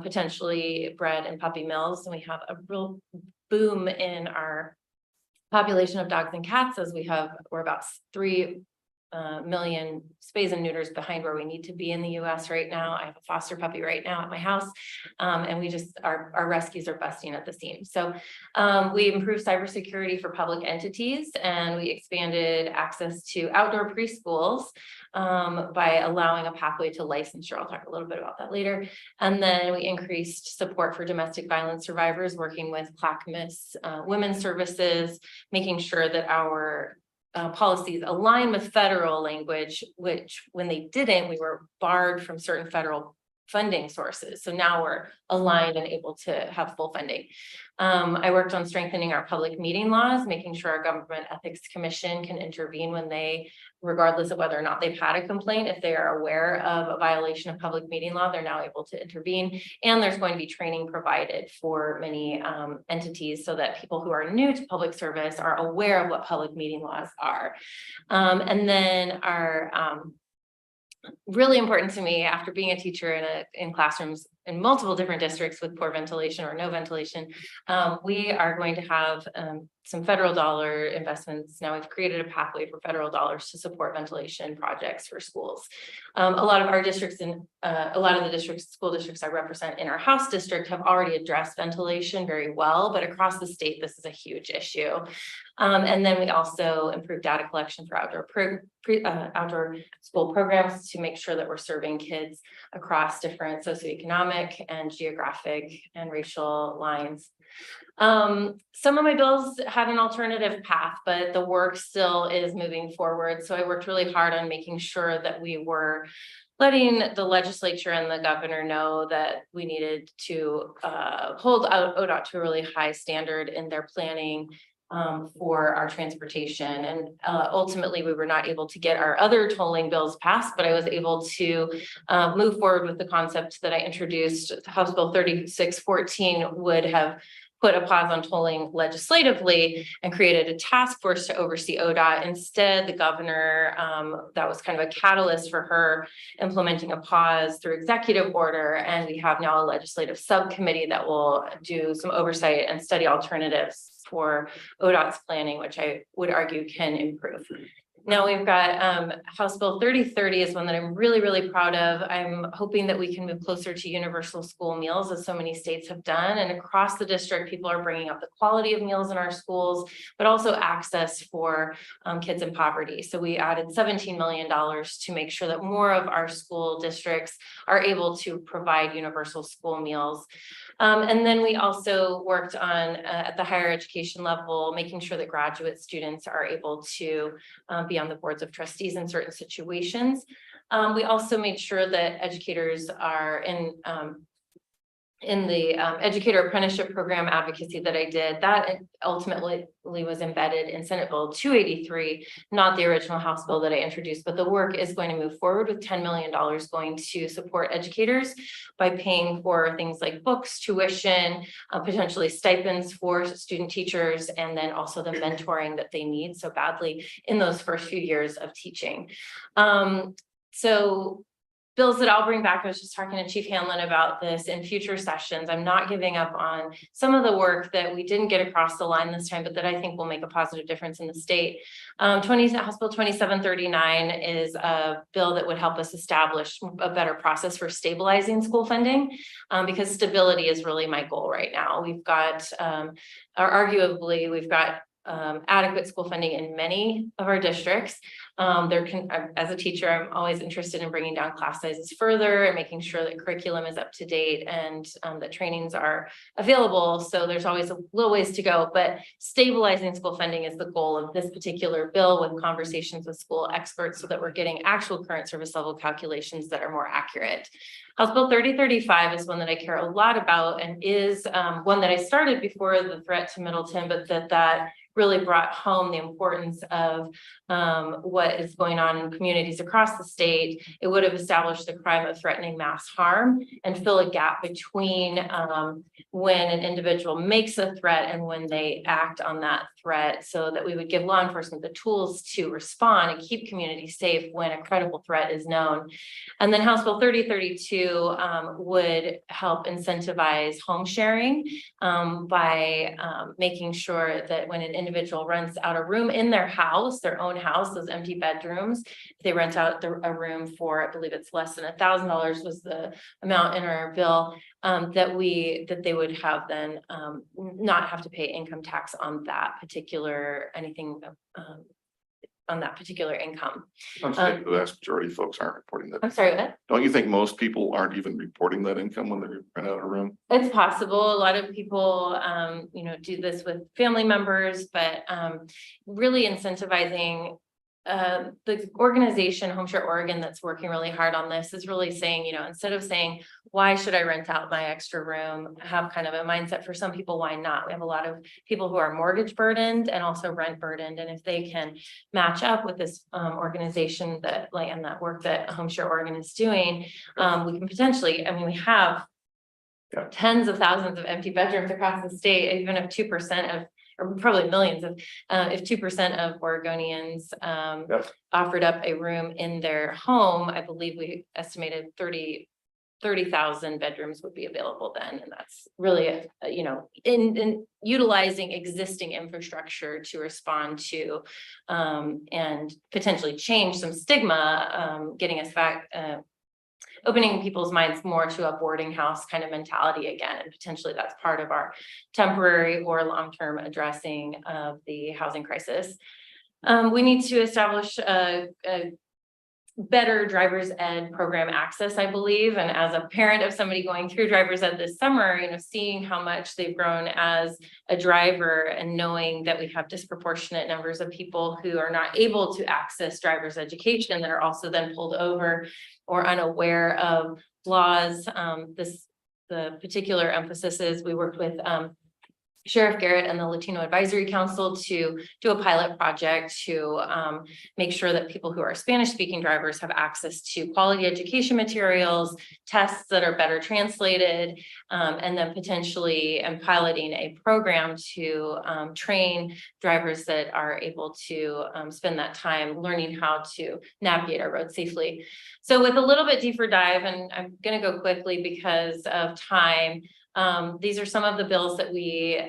potentially bred in puppy mills. And we have a real boom in our population of dogs and cats, as we're about 3 million spays and neuters behind where we need to be in the US right now. I have a foster puppy right now at my house. And we just, our rescues are busting at the seams. So we improved cybersecurity for public entities, and we expanded access to outdoor preschools by allowing a pathway to licensure. I'll talk a little bit about that later. And then we increased support for domestic violence survivors, working with Clackamas Women's Services, making sure that our policies align with federal language, which when they didn't, we were barred from certain federal funding sources. So now we're aligned and able to have full funding. I worked on strengthening our public meeting laws, making sure our Government Ethics Commission can intervene when they, regardless of whether or not they've had a complaint, if they are aware of a violation of public meeting law, they're now able to intervene. And there's going to be training provided for many entities so that people who are new to public service are aware of what public meeting laws are. And then our really important to me, after being a teacher in classrooms in multiple different districts with poor ventilation or no ventilation. We are going to have some federal dollar investments. Now we've created a pathway for federal dollars to support ventilation projects for schools. A lot of our districts and a lot of the school districts I represent in our House district have already addressed ventilation very well, but across the state, this is a huge issue. And then we also improved data collection for outdoor school programs to make sure that we're serving kids across different socioeconomic and geographic and racial lines. Some of my bills had an alternative path, but the work still is moving forward. So I worked really hard on making sure that we were letting the legislature and the governor know that we needed to hold out ODOT to a really high standard in their planning for our transportation. And ultimately, we were not able to get our other tolling bills passed, but I was able to move forward with the concept that I introduced. House Bill 3614 would have put a pause on tolling legislatively and created a task force to oversee ODOT. Instead, the governor, that was kind of a catalyst for her implementing a pause through executive order. And we have now a legislative subcommittee that will do some oversight and study alternatives for ODOT's planning, which I would argue can improve. Now we've got House Bill 3030 is one that I'm really, really proud of. I'm hoping that we can move closer to universal school meals, as so many states have done. And across the district, people are bringing up the quality of meals in our schools, but also access for kids in poverty. So we added $17 million to make sure that more of our school districts are able to provide universal school meals. And then we also worked on at the higher education level, making sure that graduate students are able to be on the boards of trustees in certain situations. We also made sure that educators are in the educator apprenticeship program advocacy that I did, that ultimately was embedded in Senate Bill 283, not the original House bill that I introduced, but the work is going to move forward with $10 million going to support educators by paying for things like books, tuition, potentially stipends for student teachers, and then also the mentoring that they need so badly in those first few years of teaching. So bills that I'll bring back, I was just talking to Chief Hanlon about this in future sessions. I'm not giving up on some of the work that we didn't get across the line this time, but that I think will make a positive difference in the state. House Bill 2739 is a bill that would help us establish a better process for stabilizing school funding, because stability is really my goal right now. We've got, arguably, we've got adequate school funding in many of our districts. As a teacher, I'm always interested in bringing down class sizes further and making sure that curriculum is up to date and that trainings are available. So there's always a little ways to go, but stabilizing school funding is the goal of this particular bill, with conversations with school experts so that we're getting actual current service level calculations that are more accurate. House Bill 3035 is one that I care a lot about, and is one that I started before the threat to Middleton, but that really brought home the importance of what is going on in communities across the state. It would have established the crime of threatening mass harm and fill a gap between when an individual makes a threat and when they act on that threat, so that we would give law enforcement the tools to respond and keep communities safe when a credible threat is known. And then House Bill 3032 would help incentivize home sharing by making sure that when an individual rents out a room in their house, their own house, those empty bedrooms, if they rent out a room for, I believe it's less than $1,000 was the amount in our bill, that they would have then not have to pay income tax on that particular on that particular income. I'm saying the vast majority of folks aren't reporting that. I'm sorry, what? Don't you think most people aren't even reporting that income when they rent out a room? It's possible. A lot of people, do this with family members, but really incentivizing the organization Home Share Oregon that's working really hard on this is really saying, instead of saying, why should I rent out my extra room, have kind of a mindset for some people, why not? We have a lot of people who are mortgage burdened and also rent burdened. And if they can match up with this organization and that work that Home Share Oregon is doing, we can potentially, we have tens of thousands of empty bedrooms across the state. Even if 2% of, or probably millions of, if 2% of Oregonians offered up a room in their home, I believe we estimated 30,000 bedrooms would be available then, and that's really, you know, in utilizing existing infrastructure to respond to and potentially change some stigma, getting us back, opening people's minds more to a boarding house kind of mentality again, and potentially that's part of our temporary or long-term addressing of the housing crisis. We need to establish a better driver's ed program access, I believe. And as a parent of somebody going through driver's ed this summer, you know, seeing how much they've grown as a driver and knowing that we have disproportionate numbers of people who are not able to access driver's education that are also then pulled over or unaware of laws. The particular emphasis is we worked with Sheriff Garrett and the Latino Advisory Council to do a pilot project to make sure that people who are Spanish-speaking drivers have access to quality education materials, tests that are better translated, and then potentially piloting a program to train drivers that are able to spend that time learning how to navigate our roads safely. So with a little bit deeper dive, and I'm going to go quickly because of time, these are some of the bills that we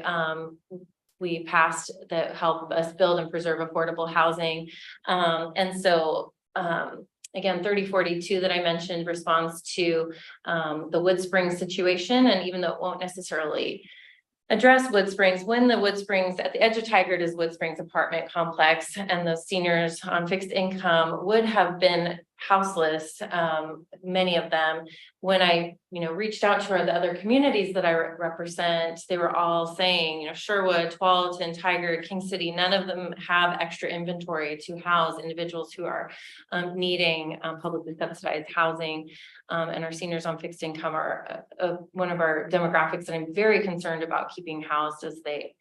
passed that help us build and preserve affordable housing. And so, again, 3042 that I mentioned responds to the Wood Springs situation. And even though it won't necessarily address Wood Springs, when the Wood Springs, at the edge of Tigard is Wood Springs apartment complex, and the seniors on fixed income would have been houseless, many of them. When I, reached out to the other communities that I represent, they were all saying, Sherwood, Tualatin, Tigard, King City, none of them have extra inventory to house individuals who are needing publicly subsidized housing. And our seniors on fixed income are one of our demographics that I'm very concerned about keeping housed as they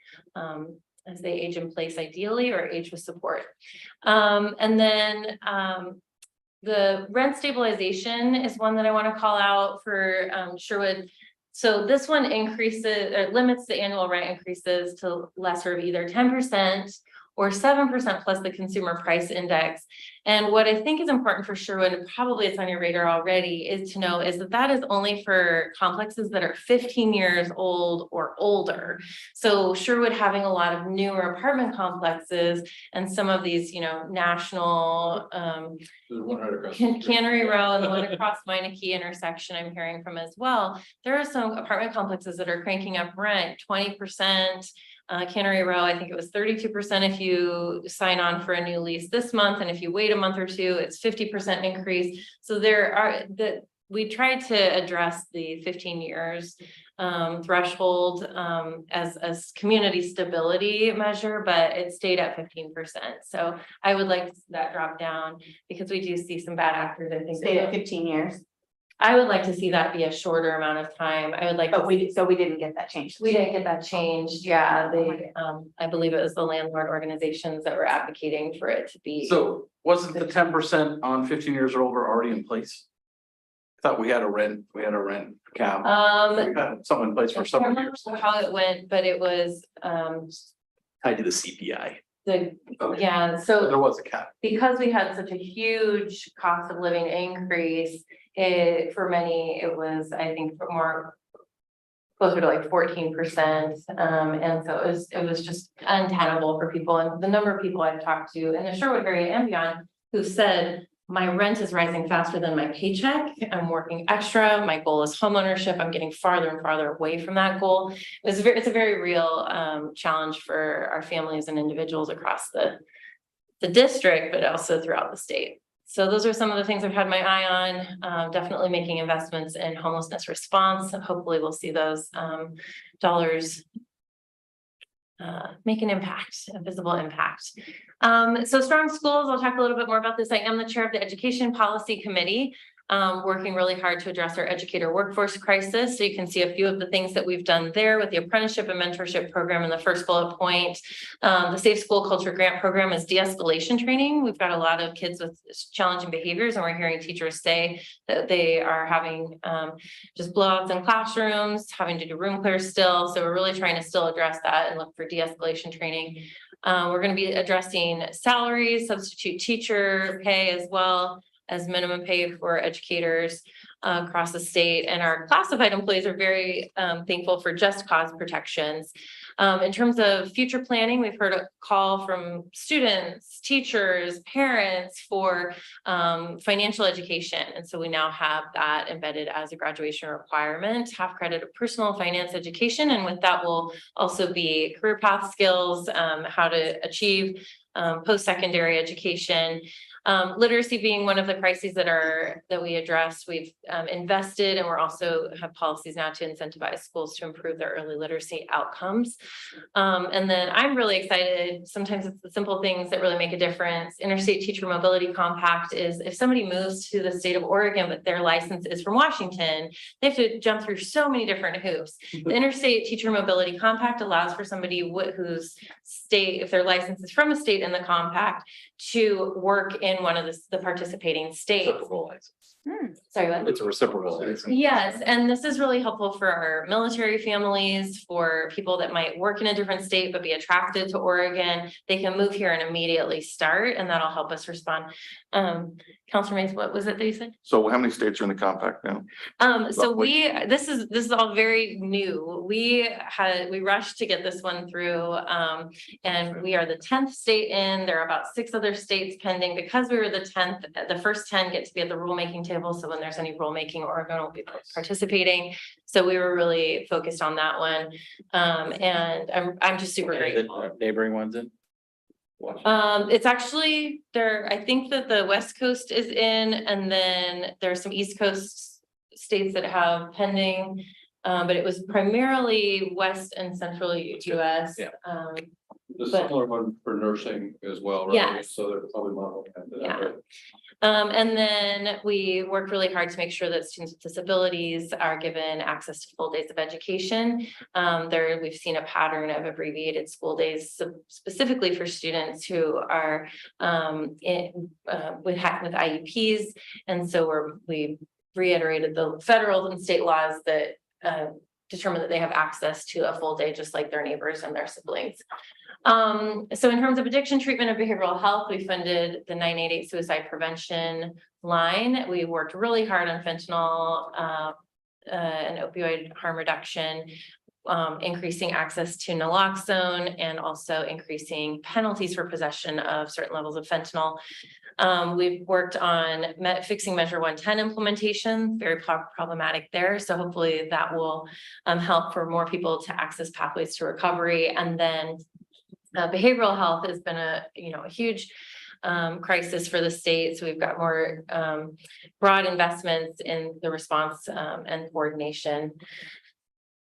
age in place ideally, or age with support. And then the rent stabilization is one that I want to call out for Sherwood. So this one limits the annual rent increases to lesser of either 10% or 7% plus the consumer price index. And what I think is important for Sherwood, and probably it's on your radar already, is to know is that is only for complexes that are 15 years old or older. So Sherwood having a lot of newer apartment complexes and some of these, national Cannery Row and the one across Meineke intersection I'm hearing from as well. There are some apartment complexes that are cranking up rent 20%. Cannery Row, I think it was 32% if you sign on for a new lease this month, and if you wait a month or two, it's 50% increase. So we tried to address the 15 years threshold as community stability measure, but it stayed at 15%. So I would like that drop down because we do see some bad actors. I think Stayed at 15 years. I would like to see that be a shorter amount of time. I would like, but we didn't get that changed. We didn't get that changed. Yeah, I believe it was the landlord organizations that were advocating for it to be. So wasn't the 10% on 15 years or older already in place? I thought we had a rent cap. We had something in place for some years. How it went, but it was Tied to the CPI. so There was a cap. because we had such a huge cost of living increase, for many, it was, I think, more closer to like 14%. And so it was just untenable for people. And the number of people I've talked to in the Sherwood area and beyond who said, my rent is rising faster than my paycheck. I'm working extra. My goal is homeownership. I'm getting farther and farther away from that goal. It's a very real challenge for our families and individuals across the district, but also throughout the state. So those are some of the things I've had my eye on, definitely making investments in homelessness response. And hopefully we'll see those dollars make an impact, a visible impact. So strong schools, I'll talk a little bit more about this. I am the chair of the Education Policy Committee, working really hard to address our educator workforce crisis. So you can see a few of the things that we've done there with the apprenticeship and mentorship program in the first bullet point. The Safe School Culture Grant Program is de-escalation training. We've got a lot of kids with challenging behaviors, and we're hearing teachers say that they are having just blowouts in classrooms, having to do room clear still. So we're really trying to still address that and look for de-escalation training. We're going to be addressing salaries, substitute teacher pay as well. as minimum pay for educators across the state. And our classified employees are very thankful for just cause protections. In terms of future planning, we've heard a call from students, teachers, parents for financial education. And so we now have that embedded as a graduation requirement, half credit of personal finance education. And with that will also be career path skills, how to achieve post-secondary education. Literacy being one of the crises that we address, we've invested, and we're also have policies now to incentivize schools to improve their early literacy outcomes. And then I'm really excited. Sometimes it's the simple things that really make a difference. Interstate Teacher Mobility Compact is if somebody moves to the state of Oregon, but their license is from Washington, they have to jump through so many different hoops. The Interstate Teacher Mobility Compact allows for somebody whose state, if their license is from a state in the compact, to work in one of the participating states. Sorry, what? It's a reciprocal license. Yes, and this is really helpful for our military families, for people that might work in a different state but be attracted to Oregon. They can move here and immediately start, and that'll help us respond. Counselor Mays, what was it that you said? So how many states are in the compact now? So this is all very new. We rushed to get this one through, and we are the 10th state in. There are about 6 other states pending. Because we were the 10th, the first 10 get to be at the rulemaking table. So when there's any rulemaking, Oregon will be participating. So we were really focused on that one. And I'm just super grateful. Neighboring ones in? It's actually there. I think that the West Coast is in, and then there's some East Coast states that have pending. But it was primarily West and Central US. Yeah. The But- similar one for nursing as well, right? Yes. So they're probably modeling after that, Yeah. right? And then we worked really hard to make sure that students with disabilities are given access to full days of education. We've seen a pattern of abbreviated school days specifically for students who are with IEPs. And so we reiterated the federal and state laws that determine that they have access to a full day, just like their neighbors and their siblings. So in terms of addiction treatment and behavioral health, we funded the 988 suicide prevention line. We worked really hard on fentanyl and opioid harm reduction, increasing access to naloxone, and also increasing penalties for possession of certain levels of fentanyl. We've worked on fixing Measure 110 implementation, very problematic there. So hopefully that will help for more people to access pathways to recovery. And then behavioral health has been a huge crisis for the state. So we've got more broad investments in the response and coordination.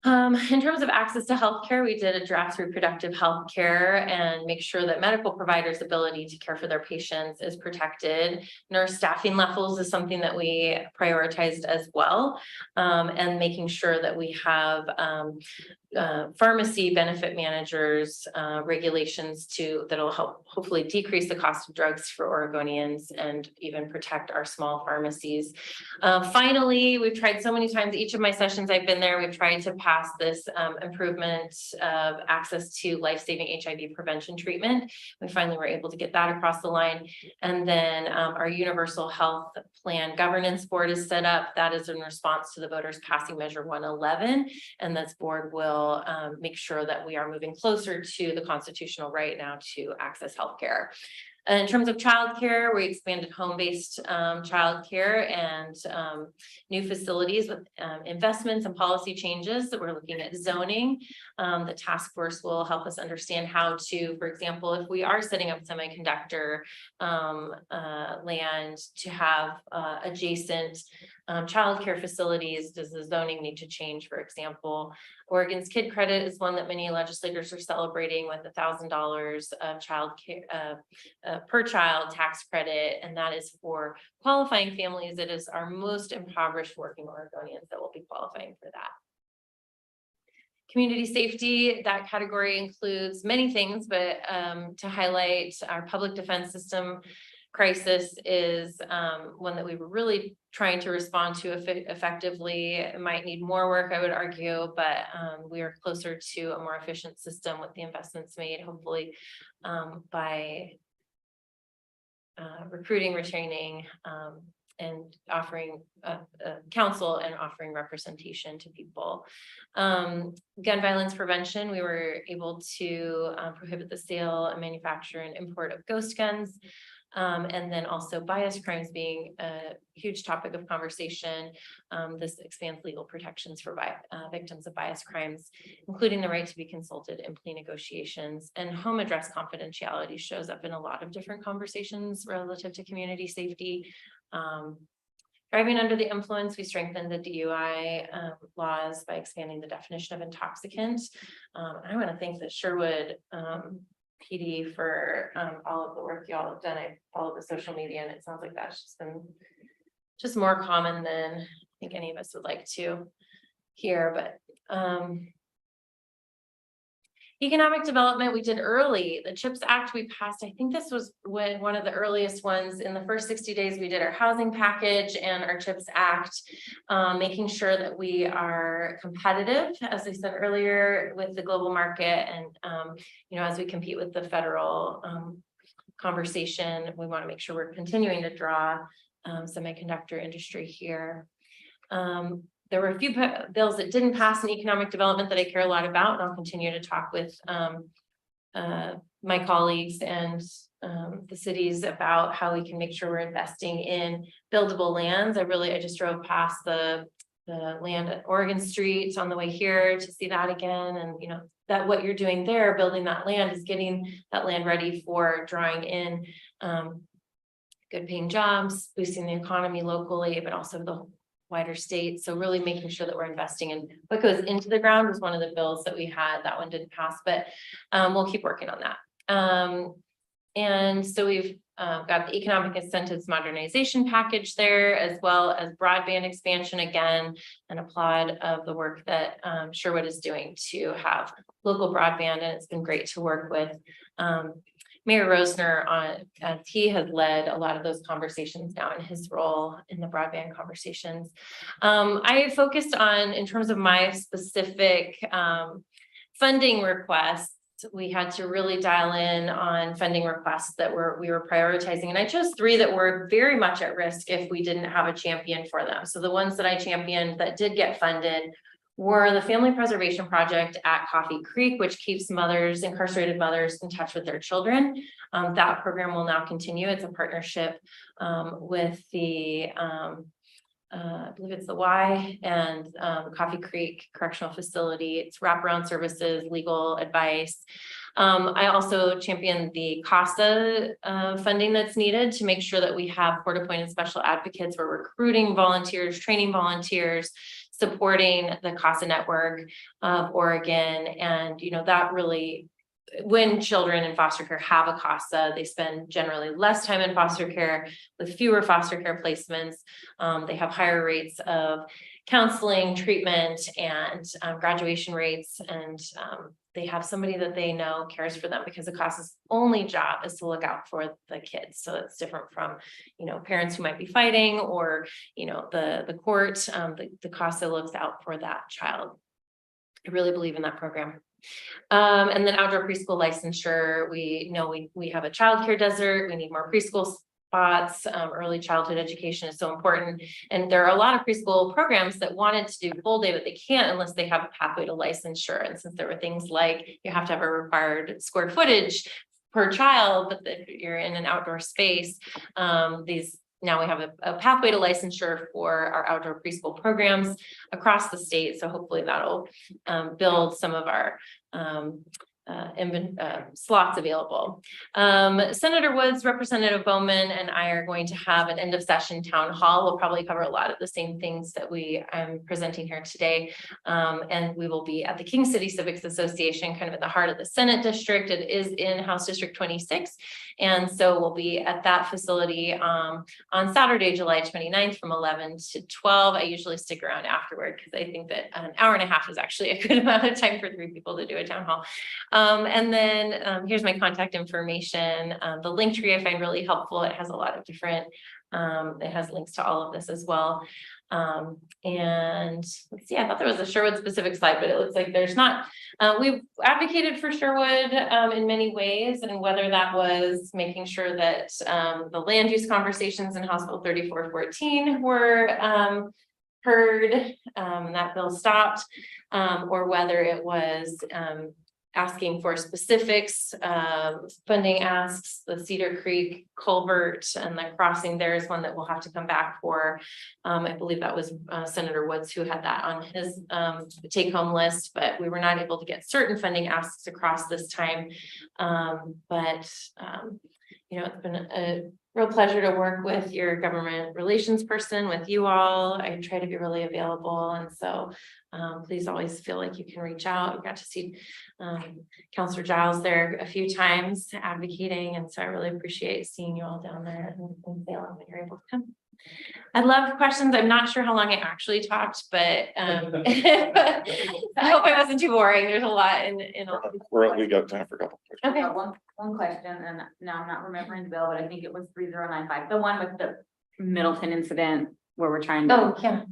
In terms of access to healthcare, we did address reproductive health care and make sure that medical providers' ability to care for their patients is protected. Nurse staffing levels is something that we prioritized as well, and making sure that we have pharmacy benefit managers, regulations that'll help hopefully decrease the cost of drugs for Oregonians and even protect our small pharmacies. Finally, we've tried so many times, each of my sessions I've been there, we've tried to pass this improvement of access to life-saving HIV prevention treatment. We finally were able to get that across the line. And then our Universal Health Plan Governance Board is set up. That is in response to the voters passing Measure 111. And this board will make sure that we are moving closer to the constitutional right now to access healthcare. In terms of childcare, we expanded home-based childcare and new facilities with investments and policy changes that we're looking at zoning. The task force will help us understand how to, for example, if we are setting up semiconductor land to have adjacent childcare facilities, does the zoning need to change, for example? Oregon's Kid Credit is one that many legislators are celebrating with $1,000 of child care per child tax credit, and that is for qualifying families. It is our most impoverished working Oregonians that will be qualifying for that. Community safety, that category includes many things, but to highlight our public defense system crisis is one that we were really trying to respond to effectively. It might need more work, I would argue, but we are closer to a more efficient system with the investments made, hopefully by recruiting, retaining, and offering counsel and offering representation to people. Gun violence prevention, we were able to prohibit the sale and manufacture and import of ghost guns. And then also bias crimes being a huge topic of conversation. This expands legal protections for victims of bias crimes, including the right to be consulted in plea negotiations, and home address confidentiality shows up in a lot of different conversations relative to community safety. Driving under the influence, we strengthened the DUI laws by expanding the definition of intoxicant. I want to thank the Sherwood PD for all of the work y'all have done. I follow the social media and it sounds like that's just been just more common than I think any of us would like to hear, but economic development we did early. The CHIPS Act we passed, I think this was one of the earliest ones. In the first 60 days, we did our housing package and our CHIPS Act, making sure that we are competitive, as I said earlier, with the global market. And, as we compete with the federal conversation, we want to make sure we're continuing to draw semiconductor industry here. There were a few bills that didn't pass in economic development that I care a lot about, and I'll continue to talk with my colleagues and the cities about how we can make sure we're investing in buildable lands. I just drove past the land at Oregon Street on the way here to see that again, and that what you're doing there, building that land, is getting that land ready for drawing in good paying jobs, boosting the economy locally, but also the wider state. So really making sure that we're investing in what goes into the ground was one of the bills that we had. That one didn't pass, but we'll keep working on that. And so we've got the economic incentives modernization package there, as well as broadband expansion again, and applaud of the work that Sherwood is doing to have local broadband. And it's been great to work with Mayor Rosner as he has led a lot of those conversations now in his role in the broadband conversations. I focused on, in terms of my specific funding requests, we had to really dial in on funding requests that we were prioritizing. And I chose 3 that were very much at risk if we didn't have a champion for them. So the ones that I championed that did get funded were the Family Preservation Project at Coffee Creek, which keeps incarcerated mothers in touch with their children. That program will now continue. It's a partnership with the, I believe it's the Y and Coffee Creek Correctional Facility. It's wraparound services, legal advice. I also championed the CASA funding that's needed to make sure that we have court-appointed special advocates. We're recruiting volunteers, training volunteers, supporting the CASA network of Oregon. And, that really, when children in foster care have a CASA, they spend generally less time in foster care with fewer foster care placements. They have higher rates of counseling, treatment, and graduation rates. And they have somebody that they know cares for them, because the CASA's only job is to look out for the kids. So it's different from, parents who might be fighting, or, the court. The CASA looks out for that child. I really believe in that program. And then outdoor preschool licensure. We know we have a childcare desert. We need more preschool spots. Early childhood education is so important. And there are a lot of preschool programs that wanted to do full day, but they can't unless they have a pathway to licensure. And since there were things like you have to have a required square footage per child, but that you're in an outdoor space, now we have a pathway to licensure for our outdoor preschool programs across the state. So hopefully that'll build some of our slots available. Senator Woods, Representative Bowman, and I are going to have an end of session town hall. We'll probably cover a lot of the same things that I'm presenting here today. And we will be at the King City Civics Association, kind of at the heart of the Senate district. It is in House District 26. And so we'll be at that facility on Saturday, July 29th from 11 to 12. I usually stick around afterward because I think that an hour and a half is actually a good amount of time for 3 people to do a town hall. And then here's my contact information. The Linktree I find really helpful. It has a lot of different, it has links to all of this as well. And let's see, I thought there was a Sherwood specific slide, but it looks like there's not. We've advocated for Sherwood in many ways, and whether that was making sure that the land use conversations in House Bill 3414 were heard, that bill stopped, or whether it was asking for specifics, funding asks, the Cedar Creek culvert and the crossing there is one that we'll have to come back for. I believe that was Senator Woods who had that on his take home list, but we were not able to get certain funding asks across this time. You know, it's been a real pleasure to work with your government relations person, with you all. I try to be really available, and so please always feel like you can reach out. We got to see Councilor Giles there a few times advocating, and so I really appreciate seeing you all down there in Salem when you're able to come. I'd love questions. I'm not sure how long I actually talked, but I hope I wasn't too boring. There's a lot in We got time for a couple. Okay, one question, and now I'm not remembering the bill, but I think it was 3095, the one with the Middleton incident where we're trying to. Oh, yeah.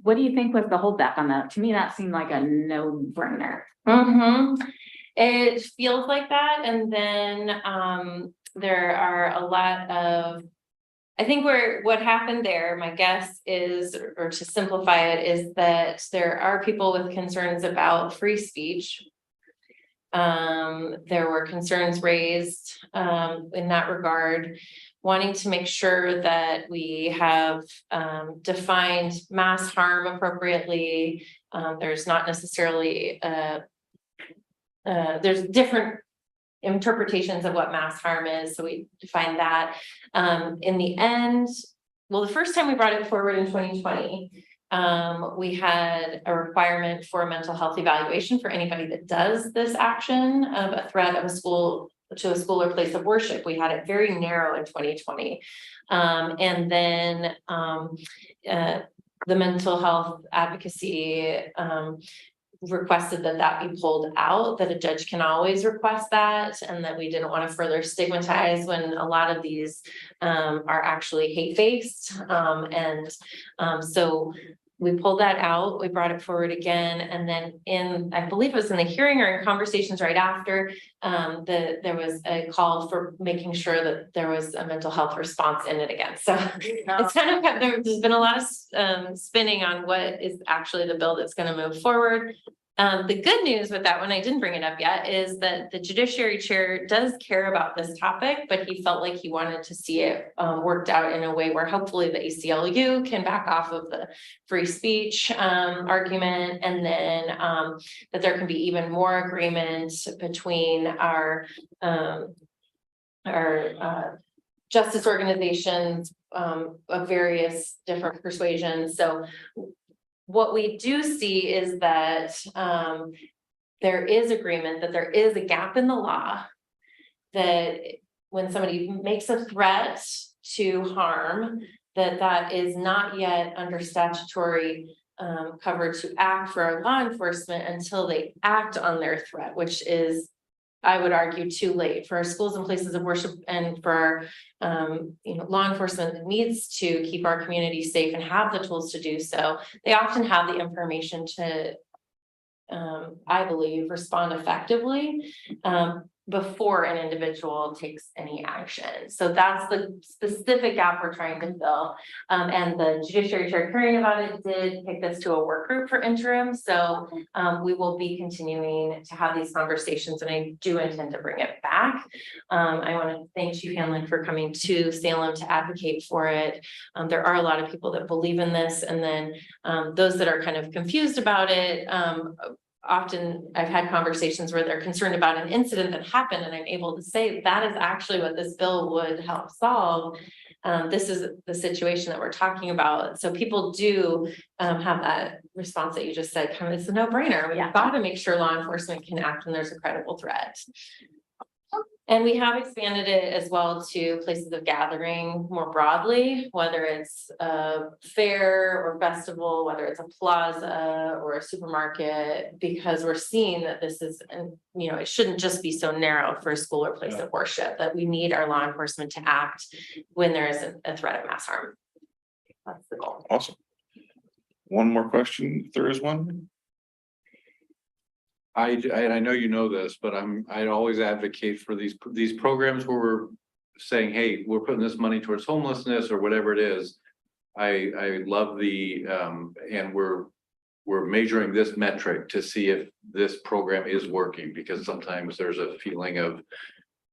What do you think was the holdback on that? To me, that seemed like a no-brainer. It feels like that, and then there are a lot of, I think what happened there, my guess is, or to simplify it, is that there are people with concerns about free speech. There were concerns raised in that regard, wanting to make sure that we have defined mass harm appropriately. There's not necessarily there's different interpretations of what mass harm is, so we define that. In the end, well, the first time we brought it forward in 2020, we had a requirement for a mental health evaluation for anybody that does this action of a threat of a school to a school or place of worship. We had it very narrow in 2020. And then the mental health advocacy requested that be pulled out, that a judge can always request that, and that we didn't want to further stigmatize when a lot of these are actually hate-based. So we pulled that out, we brought it forward again, and then I believe it was in the hearing or in conversations right after, there was a call for making sure that there was a mental health response in it again. So it's kind of, there's been a lot of spinning on what is actually the bill that's going to move forward. The good news with that one, I didn't bring it up yet, is that the Judiciary Chair does care about this topic, but he felt like he wanted to see it worked out in a way where hopefully the ACLU can back off of the free speech argument, and then that there can be even more agreement between our justice organizations of various different persuasions. So what we do see is that there is agreement that there is a gap in the law, that when somebody makes a threat to harm, that is not yet under statutory cover to act for law enforcement until they act on their threat, which is, I would argue, too late for our schools and places of worship, and for law enforcement that needs to keep our community safe and have the tools to do so. They often have the information to, I believe, respond effectively before an individual takes any action. So that's the specific gap we're trying to fill. And the Judiciary Chair hearing about it did take this to a work group for interim. So we will be continuing to have these conversations, and I do intend to bring it back. I want to thank Chief Hanlon for coming to Salem to advocate for it. There are a lot of people that believe in this, and then those that are kind of confused about it, often I've had conversations where they're concerned about an incident that happened, and I'm able to say that is actually what this bill would help solve. This is the situation that we're talking about. So people do have that response that you just said, kind of, it's a no-brainer. We've got to make sure law enforcement can act when there's a credible threat. And we have expanded it as well to places of gathering more broadly, whether it's a fair or festival, whether it's a plaza or a supermarket, because we're seeing that this is, it shouldn't just be so narrow for a school or place of worship, that we need our law enforcement to act when there is a threat of mass harm. That's the goal. Awesome. one more question, if there is one. I know you know this, but I'd always advocate for these programs where we're saying, hey, we're putting this money towards homelessness or whatever it is. I love and we're measuring this metric to see if this program is working, because sometimes there's a feeling of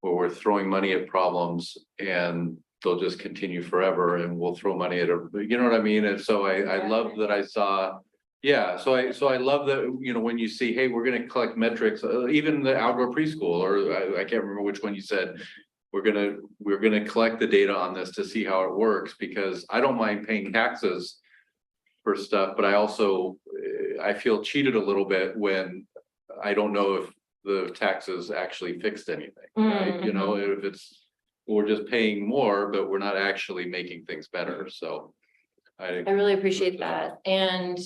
where we're throwing money at problems and they'll just continue forever, and we'll throw money at you know what I mean? And so I love that I saw. Yeah, so I love that, you know, when you see, hey, we're gonna collect metrics, even the outdoor preschool, or I can't remember which one you said. We're gonna collect the data on this to see how it works, because I don't mind paying taxes for stuff, but I also, I feel cheated a little bit when I don't know if the taxes actually fixed anything, right? You know, if we're just paying more, but we're not actually making things better, so. I really appreciate that. And,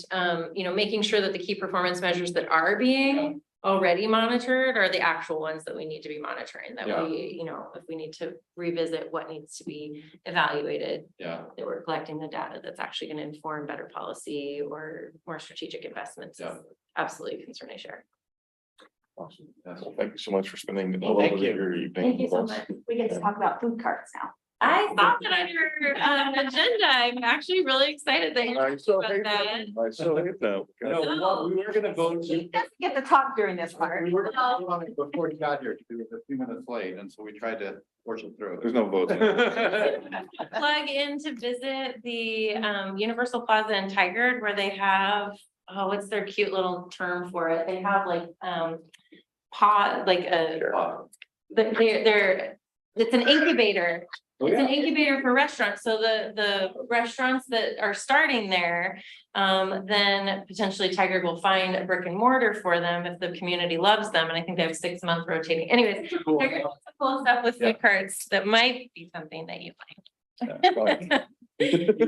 you know, making sure that the key performance measures that are being already monitored are the actual ones that we need to be monitoring, that Yeah. we, you know, if we need to revisit what needs to be evaluated, Yeah, that we're collecting the data that's actually going to inform better policy or more strategic investments. Yeah. Absolutely a concern I share. Awesome. Well, thank you so much for spending Well, thank you. your evening. Thank you with so us. much. We get to talk about food carts now. I saw that on your agenda. I'm actually really excited that you're I talking so about hate that. that. I so hate that. we were gonna vote. He doesn't get to talk during this part. We were gonna vote on it before you got here, because it was a few minutes late, and so we tried to force it through. There's no votes. Plug in to visit the Universal Plaza in Tigard, where they have, oh, what's their cute little term for it? They have like pod, like it's an incubator. It's an incubator for restaurants. So the restaurants that are starting there, then potentially Tigard will find a brick and mortar for them if the community loves them. And I think they have 6 month rotating. Anyways, Tigard does some cool stuff with food carts that might be something that you like.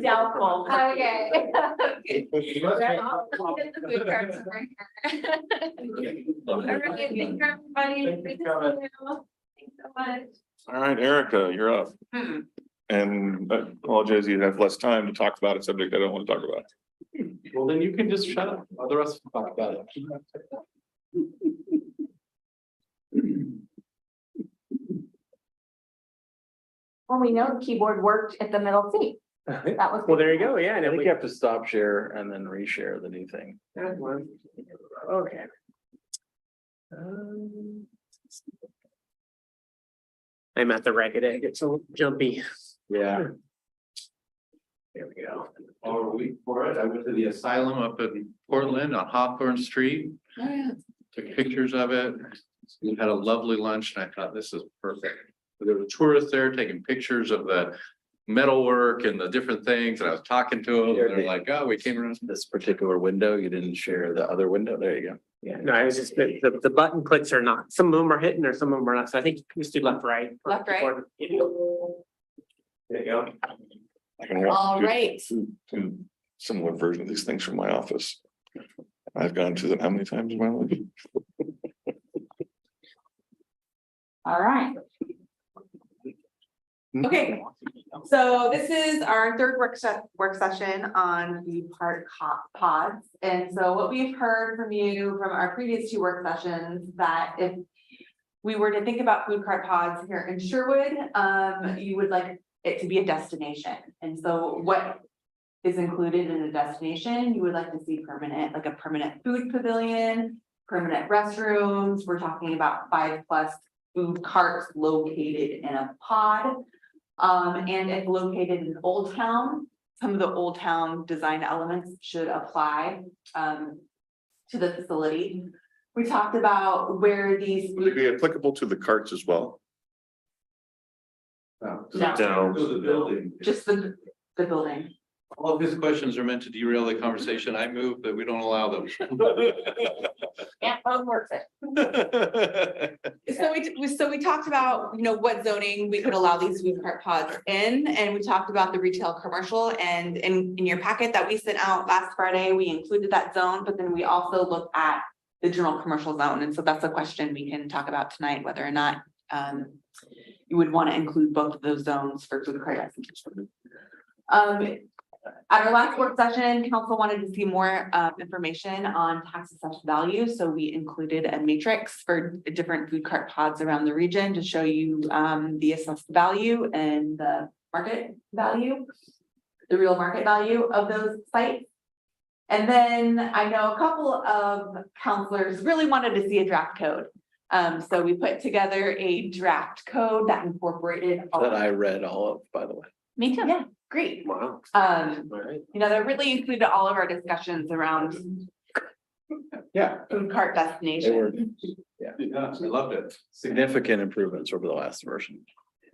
Doubtful. Okay. Get the food carts right here. All right, thank you, everybody. Thanks so much. All right, Erica, you're up. And I apologize, you have less time to talk about a subject I don't want to talk about. Well, then you can just shut up. All the rest will talk about it. Well, we know the keyboard worked at the middle seat. That was. Well, there you go, yeah. I and if think we- you have to stop share and then reshare the new thing. Okay. I'm at the ragged egg, it's a jumpy. Yeah. There we go. All week for it. I went to the asylum up in Portland on Hawthorne Street. Took pictures of it. We had a lovely lunch, and I thought, this is perfect. There were tourists there taking pictures of the metalwork and the different things, and I was talking to them, and they're like, oh, we came around. This particular window, you didn't share the other window. There you go. Yeah, no, I was just, the button clicks are not, some of them are hitting or some of them are not, so I think just do left, right. Left, right. There you go. I can walk All through right. two similar versions of these things from my office. I've gone to them how many times in my life? All right. Okay, so this is our third work session on the park pods. And so what we've heard from you from our previous two work sessions, that if we were to think about food cart pods here in Sherwood, you would like it to be a destination. And so what is included in a destination, you would like to see permanent, like a permanent food pavilion, permanent restrooms. We're talking about 5+ food carts located in a pod. And if located in Old Town, some of the Old Town design elements should apply to the facility. We talked about where these. Would it be applicable to the carts as well? No. No. To the building. Just the building. All of his questions are meant to derail the conversation. I move that we don't allow them. Yeah, phone works it. So we talked about, you know, what zoning we could allow these food cart pods in, and we talked about the retail commercial, and in your packet that we sent out last Friday, we included that zone, but then we also looked at the general commercial zone, and so that's a question we can talk about tonight, whether or not you would want to include both of those zones for food cart. At our last work session, council wanted to see more information on tax assessed value, so we included a matrix for different food cart pods around the region to show you the assessed value and the market value. The real market value of those sites. And then I know a couple of counselors really wanted to see a draft code. So we put together a draft code that incorporated. all That of- I read all of, by the way. Me too. Yeah, great. Wow. Um, All right. you know, that really included all of our discussions around Yeah. food cart They were destination. Yeah, I loved it. significant improvements over the last version.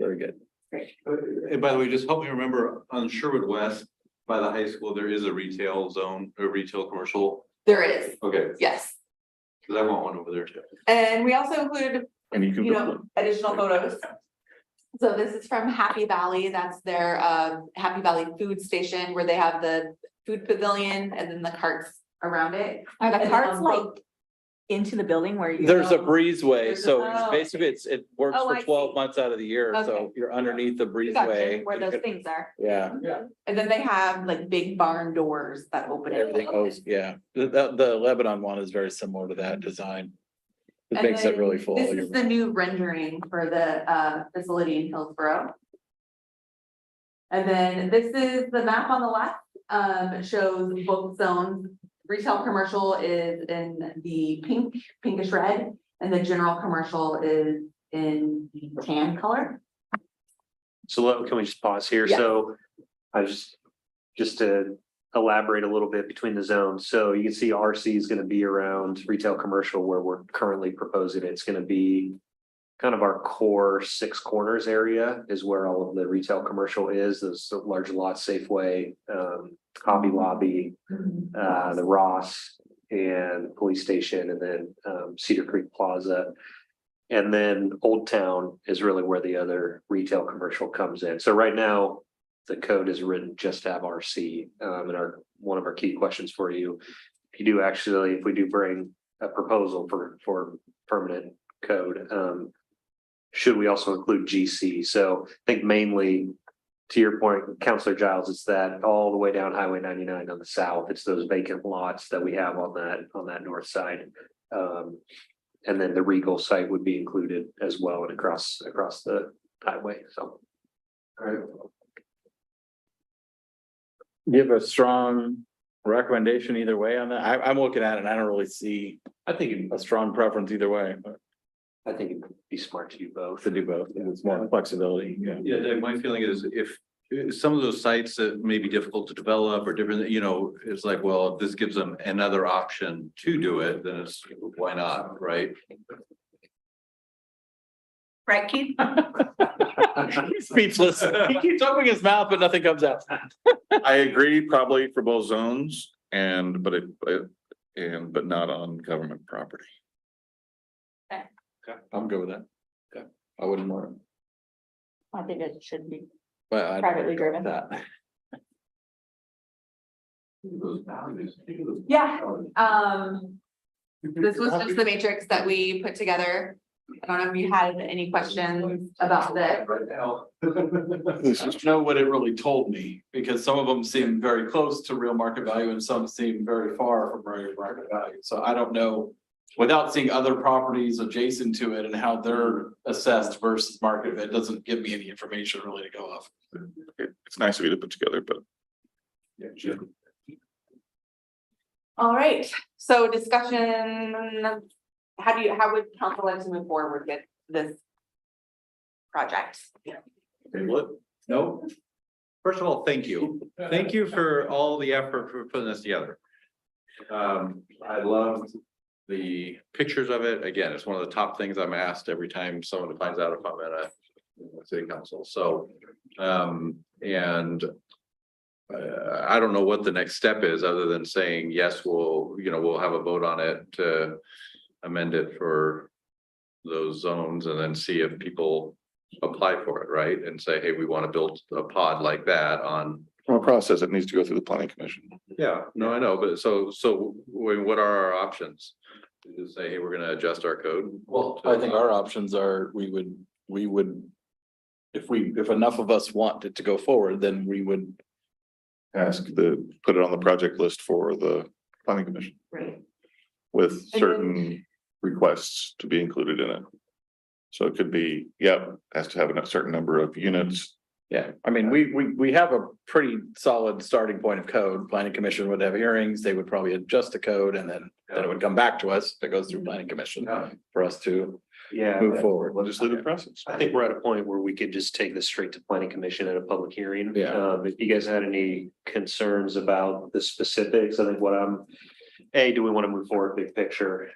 Very good. And by the way, just help me remember, on Sherwood West, by the high school, there is a retail zone, a retail commercial. There is, Okay, yes. cause I want one over there too. And we also included And you can. you know, additional photos. So this is from Happy Valley, that's their Happy Valley Food Station where they have the food pavilion and then the carts around it. Are the And carts on like both- into the building where you? There's a go? breezeway, There's a- so oh, basically it works Oh, I for 12 see. months out of the year, so Okay. you're underneath the Gotcha, breezeway. where those things are. Yeah, And then they have like big barn doors that open. it. everything goes, yeah. The Lebanon one is very similar to that design. It And makes it then really full. This is the new rendering for the facility in Hillsborough. And then this is the map on the left, it shows both zones. Retail commercial is in the pinkish red, and the general commercial is in the tan color. So can we just pause here? Yeah. So I just to elaborate a little bit between the zones. So you can see RC is going to be around retail commercial where we're currently proposing. It's going to be kind of our core six corners area is where all of the retail commercial is. Those large lot Safeway, Hobby Lobby, the Ross and police station, and then Cedar Creek Plaza. And then Old Town is really where the other retail commercial comes in. So right now, the code is written just to have RC. And one of our key questions for you, if we do bring a proposal for permanent code, should we also include GC? So I think mainly to your point, Counselor Giles, it's that all the way down Highway 99 on the south. It's those vacant lots that we have on that north side. And then the Regal site would be included as well and across the highway, so. All right. Give a strong recommendation either way on that. I'm looking at it and I don't really see I think a strong preference either way, but it'd be smart to do both. to do both, it's more flexibility, yeah. Yeah, Doug, my feeling is if some of those sites that may be difficult to develop or different, it's like, well, if this gives them another option to do it, then it's, why not, right? Right, Keith? Speechless. He keeps opening his mouth, but nothing comes out. I agree probably for both zones but not on government property. I'm good with that. Okay. I wouldn't want it. I think it should be But I privately driven. that. Yeah, this was just the matrix that we put together. I don't know if you had any questions about this. I don't know what it really told me, because some of them seem very close to real market value and some seem very far from real market value. So I don't know, without seeing other properties adjacent to it and how they're assessed versus market, it doesn't give me any information really to go off. It's nice of you to put together, but. Yeah, sure. All right, so discussion, how would council like to move forward with this project? No. First of all, thank you. Thank you for all the effort for putting this together. I loved the pictures of it. Again, it's one of the top things I'm asked every time someone finds out if I'm at a city council. So, I don't know what the next step is other than saying, yes, we'll have a vote on it to amend it for those zones and then see if people apply for it, right? And say, hey, we want to build a pod like that on. From a process that needs to go through the planning commission. Yeah, no, I know, but so what are our options? To say, hey, we're gonna adjust our code? Well, I think our options are, we would. If enough of us want it to go forward, then we would. put it on the project list for the planning commission Right. with And then- certain requests to be included in it. So it could be, has to have a certain number of units. Yeah, I mean, we have a pretty solid starting point of code. Planning commission would have hearings, they would probably adjust the code and then it would come back to us. That goes through planning commission for us to Yeah. move forward. Legislative process. I think we're at a point where we could just take this straight to planning commission at a public hearing. Yeah. If you guys had any concerns about the specifics, I think A, do we want to move forward big picture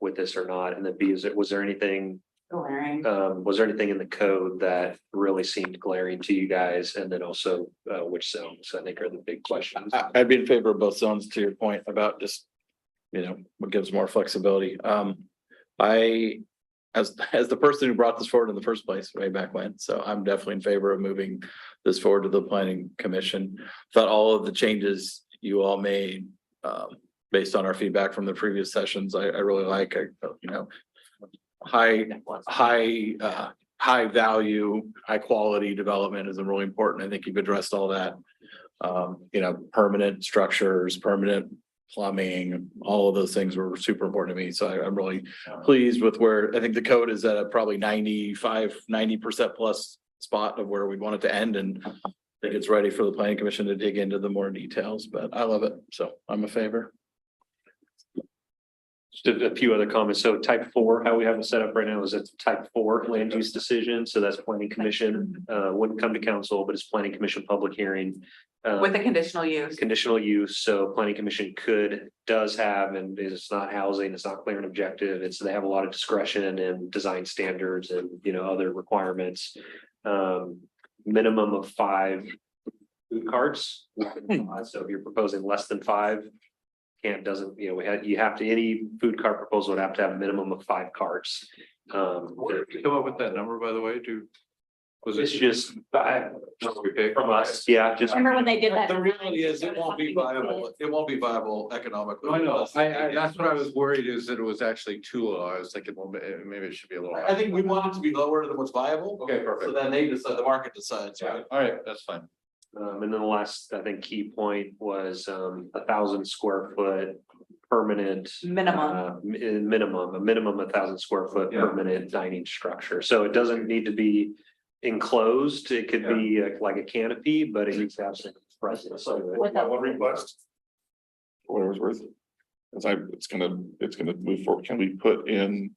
with this or not? And then B, was there anything in the code that really seemed glaring to you guys? And then also which zones I think are the big questions. I'd be in favor of both zones to your point about just, what gives more flexibility. As the person who brought this forward in the first place way back when, so I'm definitely in favor of moving this forward to the planning commission. Thought all of the changes you all made, based on our feedback from the previous sessions, I really like, high value, high quality development is really important. I think you've addressed all that. Permanent structures, permanent plumbing, all of those things were super important to me. So I'm really pleased with where I think the code is at a probably 90% plus spot of where we want it to end. And I think it's ready for the planning commission to dig into the more details, but I love it. So I'm a favor. Just a few other comments. So type 4, how we have it set up right now is it's type 4 land use decision. So that's planning commission, wouldn't come to council, but it's planning commission public hearing. With a conditional use. Conditional use. So planning commission does have, and it's not housing, it's not clear and objective. They have a lot of discretion and design standards and, other requirements. Minimum of 5 food carts. So if you're proposing less than 5, you have to, any food cart proposal would have to have a minimum of 5 carts. Come up with that number, by the way, It's just from us, yeah, just. Remember when they did that? The reality is, it won't be viable, economically. I know, that's what I was worried is that it was actually too low. I was thinking, well, maybe it should be a little. I think we want it to be lower than what's viable. Okay, perfect. So then they decide, the market decides, right? All right, that's fine. And then the last, I think, key point was 1,000 square foot permanent. Minimum. A minimum 1,000 square foot permanent dining structure. So it doesn't need to be enclosed. It could be like a canopy, but it needs to have some presence. So one request. For whatever it's worth. It's gonna move forward. Can we put in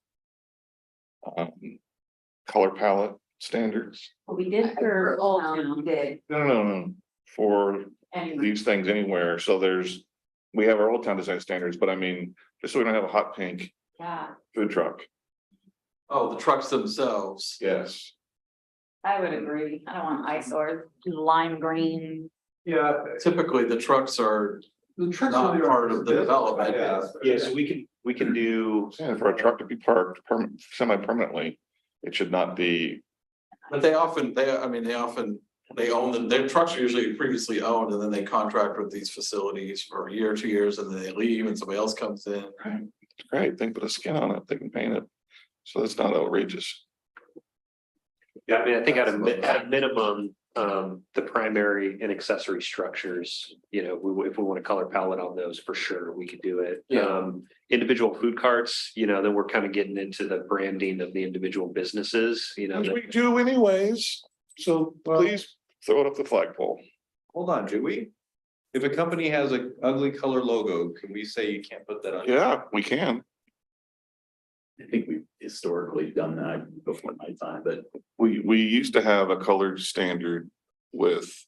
color palette standards? We did for Old Town. No. For these things anywhere. So we have our Old Town design standards, but I mean, just so we don't have a hot pink Yeah, food truck. Oh, the trucks themselves. Yes. I would agree. I don't want eyesores, lime green. Yeah. Typically, the trucks are not part of the development. Yeah, so we can do. Yeah, for a truck to be parked semi-permanently, it should not be. But they own them. Their trucks are usually previously owned and then they contract with these facilities for a year, 2 years, and then they leave and somebody else comes in. It's great. They can put a skin on it. They can paint it. So it's not outrageous. Yeah, I mean, I think at a minimum, the primary and accessory structures, if we want to color palette on those, for sure, we could do it. Yeah. Individual food carts, then we're kind of getting into the branding of the individual businesses, Which we do anyways. So please throw it up the flagpole. Hold on, do we? If a company has an ugly color logo, can we say you can't put that on? Yeah, we can. I think we've historically done that before my time, but We used to have a colored standard with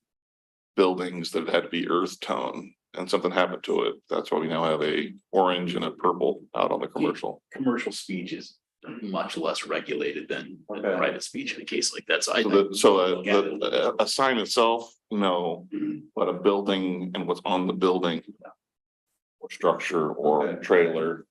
buildings that had to be earth tone and something happened to it. That's why we now have a orange and a purple out on the commercial. commercial speech is much less regulated than private speech in a case like that. So a sign itself, no, but a building and what's on the building. Or structure or trailer.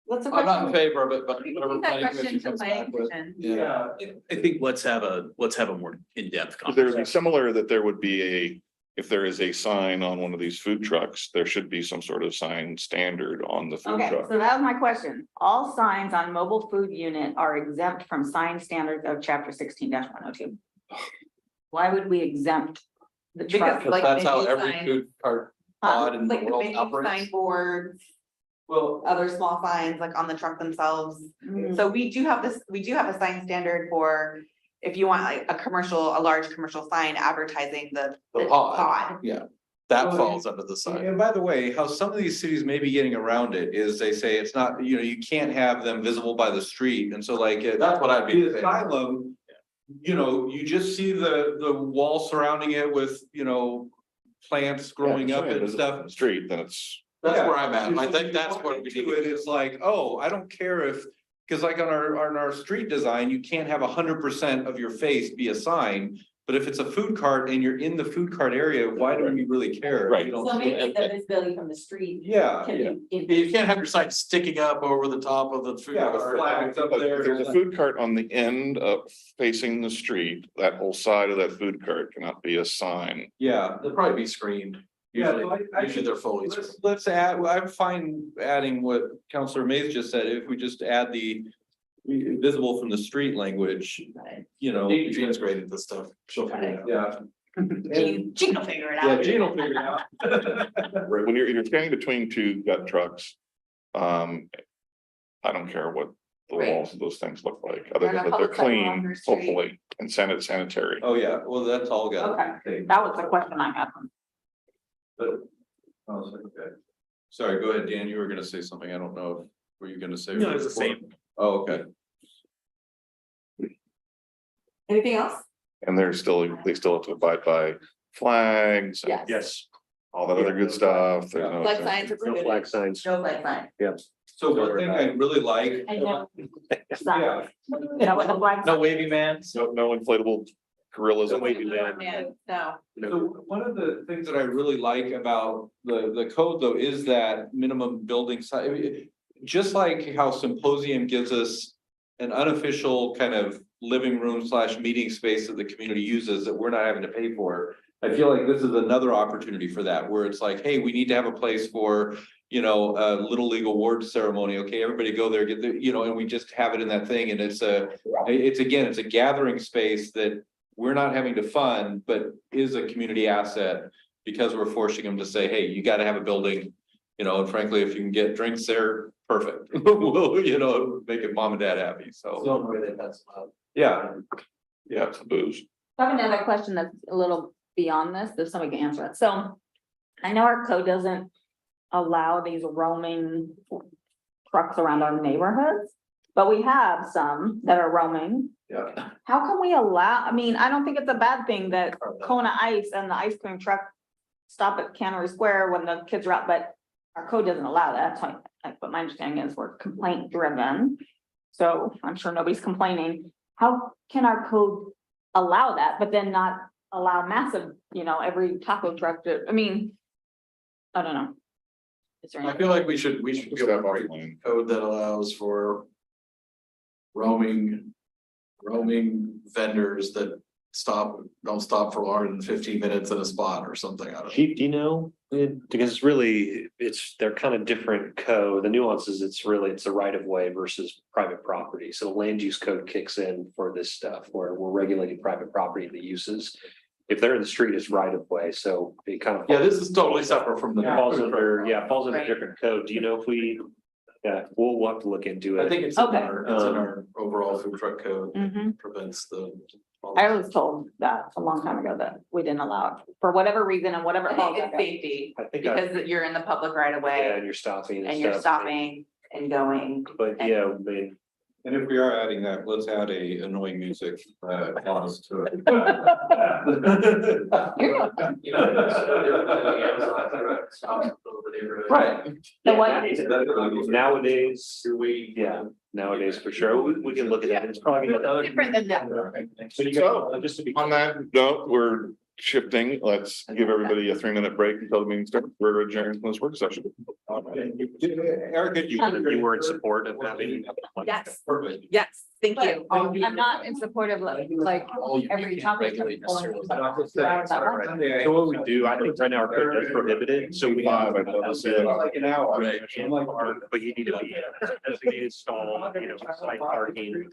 What's the I'm not in question? favor of it, but We whatever can take planning that commission question to comes planning back with. commission. Yeah. I think let's have a more in-depth Would there be conversation. similar that there would be if there is a sign on one of these food trucks, there should be some sort of sign standard on the food Okay, truck. so that was my question. All signs on mobile food unit are exempt from sign standards of chapter 16-102. Why would we exempt the Because truck. like That's how menu every sign- food cart pod in the Like the world menu operates. signboards, Well, other small signs like on the truck themselves. Mm. So we do have a sign standard for if you want like a large commercial sign advertising the The pod, pod. yeah, that Well, falls under the sign. and by the way, how some of these cities may be getting around it is they say it's not, you can't have them visible by the street, and so like. That's what I'd be The asylum, you just see the wall surrounding it with, plants growing up and stuff. Street, then it's, That's Yeah. where I'm at, and I So think you that's walk where we into need it, to. It's like, oh, I don't care if, cause like on our street design, you can't have 100% of your face be a sign. But if it's a food cart and you're in the food cart area, why do you really care? Right. You know? So maybe the visibility from the street Yeah, can be. You can't have your sign sticking up over the top of the food. yeah, with cart. flags up but there. if there's a food cart on the end of facing the street, that whole side of that food cart cannot be a sign. Yeah. They'll probably be screened. Yeah, Usually, so usually they're fully. Let's add, I'm fine adding what Counselor Mays just said, if we just add the visible from the street language, Jean's great at this stuff. She'll figure it out. Yeah. Gene will figure it Yeah, out. Gene will figure it out. Right, when you're standing between two gut trucks, I don't care what the Right. walls of those things look like, other They're than not that they're public sidewalk or clean, street. hopefully, and sanitary. Oh, yeah, well, that's all got. Okay, that was the question I had. Okay. Sorry, go ahead, Dan, you were gonna say something, I don't know, were you gonna say? No, it's the same. Oh, okay. Anything else? And they still have to abide by flags. and Yes. All that other good stuff. There's no- Flag signs are No prohibited. flag signs. No flag sign. So one thing I really like. I know. Yeah. You know, with the flags. No wavy vans. No inflatable gorillas. No and wavy wavy van. No. So one of the things that I really like about the code though is that minimum building size. Just like how Symposium gives us an unofficial kind of living room / meeting space that the community uses that we're not having to pay for. I feel like this is another opportunity for that, where it's like, hey, we need to have a place for, a Little League award ceremony. Okay, everybody go there, get the, and we just have it in that thing. And it's a gathering space that we're not having to fund, but is a community asset because we're forcing them to say, hey, you gotta have a building. And frankly, if you can get drinks there, perfect. We'll, make it mom and dad happy. So, yeah. Yeah, it's a booze. I have another question that's a little beyond this, if somebody can answer it. So I know our code doesn't allow these roaming trucks around our neighborhoods, but we have some that are roaming. Yeah. How can we allow, I mean, I don't think it's a bad thing that Kona Ice and the ice cream truck stop at Cannery Square when the kids are out, but our code doesn't allow that. So but my understanding is we're complaint driven. So I'm sure nobody's complaining. How can our code allow that, but then not allow massive, every taco truck to, I mean, I don't know. Is there I any? feel like we should Step go off for lane. code that allows for roaming vendors that don't stop for longer than 15 minutes in a spot or something. I don't know. Chief, do you know? Because they're kind of different code. The nuances, it's a right of way versus private property. So the land use code kicks in for this stuff where we're regulating private property and the uses. If they're in the street, it's right of way. So it kind of. Yeah, this is totally separate from the. Falls under Right. different code. Do you know if we'll have to look into it. I think it's in Okay. our overall food truck code Mhm. prevents the. I was told that a long time ago that we didn't allow it for whatever reason and whatever. I think it's safety, I think because you're in the public right of way and you're stopping and you're stuff. stopping and going. But yeah, I mean, And if we are adding that, let's add a annoying music clause to it. Right. The what? Nowadays for sure. We can look at that. It's probably. Different than that. So you So, got, just to be. On that note, we're shifting. Let's give everybody a 3-minute break until the meeting starts. We're adjourned from this work session. Erica, You were in support of having. Yes, Perfect. yes, thank you. I'm not in support of like every topic. So what we do, I think right now our code is prohibited, so we. Five, I thought it said. Like an hour. Right. But you need to be designated stall, site parking, and